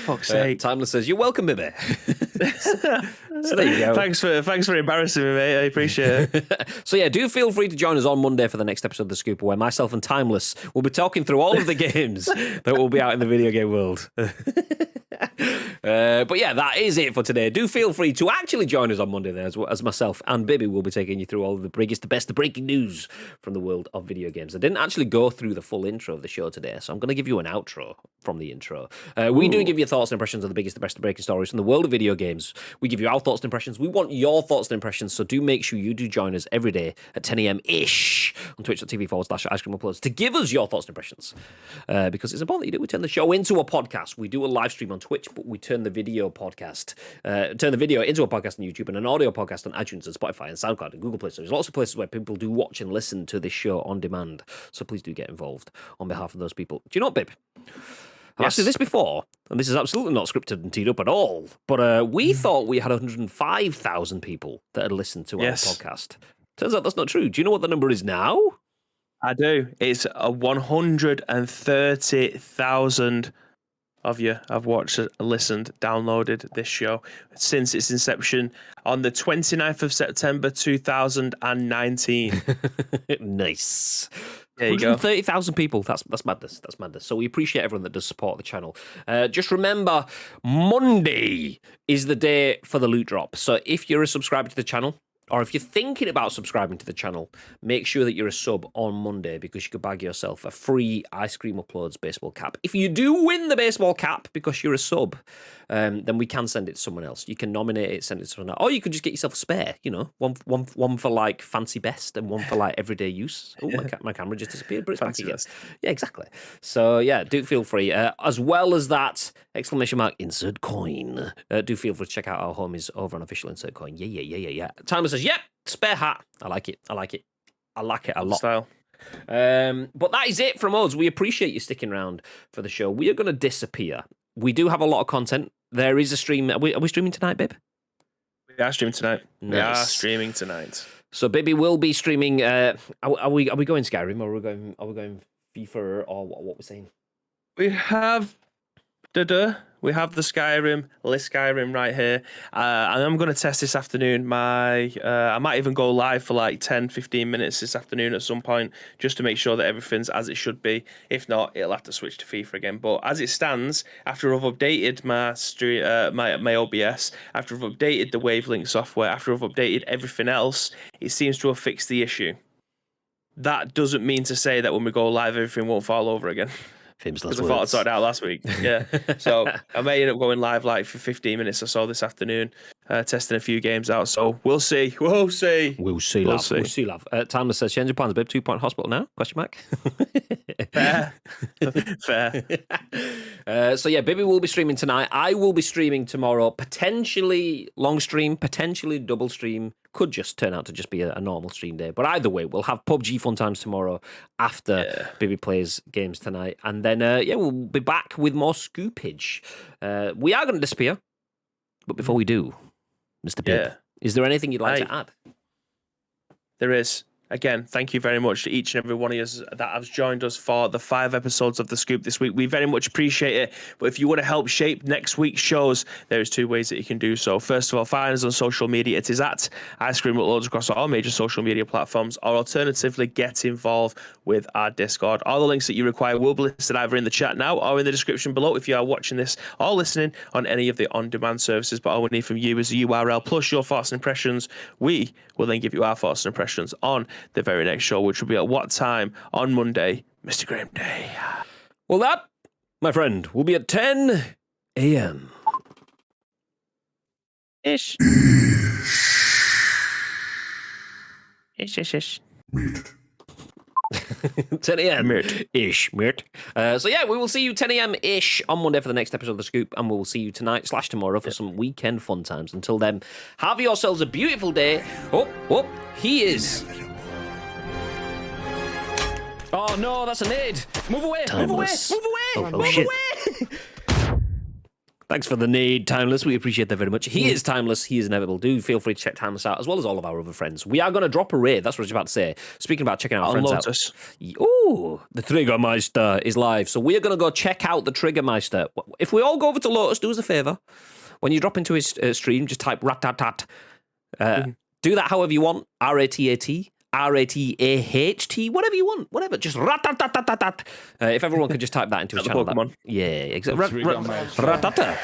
Fuck's sake. Timeless says, "You're welcome, baby." So there you go. Thanks for embarrassing me, mate. I appreciate it. So yeah, do feel free to join us on Monday for the next episode of The Scooper, where myself and Timeless will be talking through all of the games that will be out in the video game world. But yeah, that is it for today. Do feel free to actually join us on Monday there, as myself and Bibby will be taking you through all of the biggest, the best, the breaking news from the world of video games. I didn't actually go through the full intro of the show today, so I'm going to give you an outro from the intro. We do give you thoughts and impressions of the biggest, the best, the breaking stories from the world of video games. We give you our thoughts and impressions. We want your thoughts and impressions, so do make sure you do join us every day at 10 a.m.-ish on twitch.tv/Ice Cream Uploads to give us your thoughts and impressions. Because it's important that you do. We turn the show into a podcast. We do a live stream on Twitch, but we turn the video into a podcast on YouTube and an audio podcast on iTunes and Spotify and SoundCloud and Google Play. So there's lots of places where people do watch and listen to this show on demand. So please do get involved on behalf of those people. Do you know what, Bib? I've asked you this before, and this is absolutely not scripted and teed up at all, but we thought we had 105,000 people that had listened to our podcast. Turns out that's not true. Do you know what the number is now? I do. It's 130,000 of you have watched, listened, downloaded this show since its inception on the 29th of September 2019. Nice. There you go. 130,000 people. That's madness. That's madness. So we appreciate everyone that does support the channel. Just remember, Monday is the day for the loot drop. So if you're a subscriber to the channel, or if you're thinking about subscribing to the channel, make sure that you're a sub on Monday because you could bag yourself a free Ice Cream Uploads baseball cap. If you do win the baseball cap because you're a sub, then we can send it to someone else. You can nominate it, send it to someone else. Or you could just get yourself a spare, one for like fancy best and one for like everyday use. Oh, my camera just disappeared, but it's back again. Yeah, exactly. So yeah, do feel free. As well as that, ! Insert coin. Do feel free to check out our homies over on Official Insert Coin. Yeah. Timer says, yep, spare hat. I like it a lot. Style. But that is it from us. We appreciate you sticking around for the show. We are going to disappear. We do have a lot of content. There is a stream. Are we streaming tonight, Bib? We are streaming tonight. Nice. We are streaming tonight. So Bibby will be streaming. Are we going Skyrim, or are we going FIFA, or what we're saying? We have we have the Skyrim right here. And I'm going to test this afternoon. I might even go live for like 10-15 minutes this afternoon at some point, just to make sure that everything's as it should be. If not, it'll have to switch to FIFA again. But as it stands, after I've updated my OBS, after I've updated the Wavelink software, after I've updated everything else, it seems to have fixed the issue. That doesn't mean to say that when we go live, everything won't fall over again. Because I thought I'd sorted it out last week. Yeah. So I may end up going live like for 15 minutes or so this afternoon, testing a few games out. So we'll see. We'll see, love. Timeless says, change your plans, babe. 2-Point Hospital now? Question mark. Fair. So yeah, Bibby will be streaming tonight. I will be streaming tomorrow. Potentially long stream, potentially double stream. Could just turn out to just be a normal stream day. But either way, we'll have PUBG fun times tomorrow after Bibby plays games tonight. And then, we'll be back with more scoopage. We are going to disappear. But before we do, Mr. Bib, is there anything you'd like to add? There is. again, thank you very much to each and every one of you that has joined us for the 5 episodes of The Scoop this week. We very much appreciate it. But if you want to help shape next week's shows, there's 2 ways that you can do so. First of all, find us on social media. It is at Ice Cream Uploads across all major social media platforms, or alternatively, get involved with our Discord. All the links that you require will be listed either in the chat now or in the description below if you are watching this or listening on any of the on-demand services. But all we need from you is the URL plus your thoughts and impressions. We will then give you our thoughts and impressions on the very next show, which will be at what time on Monday, Mr. Graham Day? Well, that, my friend, will be at 10 a.m. Ish. Ish. 10 a.m. ish, mate. So yeah, we will see you 10 a.m. ish on Monday for the next episode of The Scoop, and we will see you tonight/tomorrow for some weekend fun times. Until then, have yourselves a beautiful day. Oh, he is. Oh no, that's a nade. Move away, Timeless. move away. Oh, shit. Thanks for the nade, Timeless. We appreciate that very much. He is Timeless. He is inevitable. Do feel free to check Timeless out, as well as all of our other friends. We are going to drop a raid. That's what I was about to say. Speaking about checking our friends out. Oh, the Triggermeister is live. So we are going to go check out the Triggermeister. If we all go over to Lotus, do us a favour. When you drop into his stream, just type rat-tat-tat. Do that however you want. R-A-T-A-T. R-A-T-A-H-T, whatever you want, whatever. Just rat-tat-tat-tat-tat. If everyone could just type that into his channel. Pokemon. Yeah, exactly. Rat-tat-tat.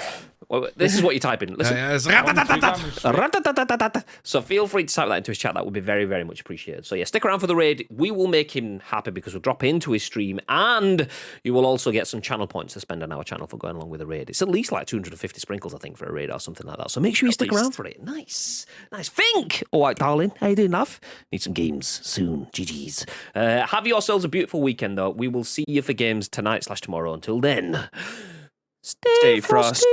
Well, this is what you type in. Listen. So feel free to type that into his chat. That would be very, very much appreciated. So yeah, stick around for the raid. We will make him happy because we'll drop into his stream, and you will also get some channel points to spend on our channel for going along with the raid. It's at least like 250 sprinkles, I think, for a raid or something like that. So make sure you stick around for it. Nice. Think. All right, darling. How you doing, love? Need some games soon. GG's. Have yourselves a beautiful weekend, though. We will see you for games tonight/tomorrow. Until then. Stay frosty.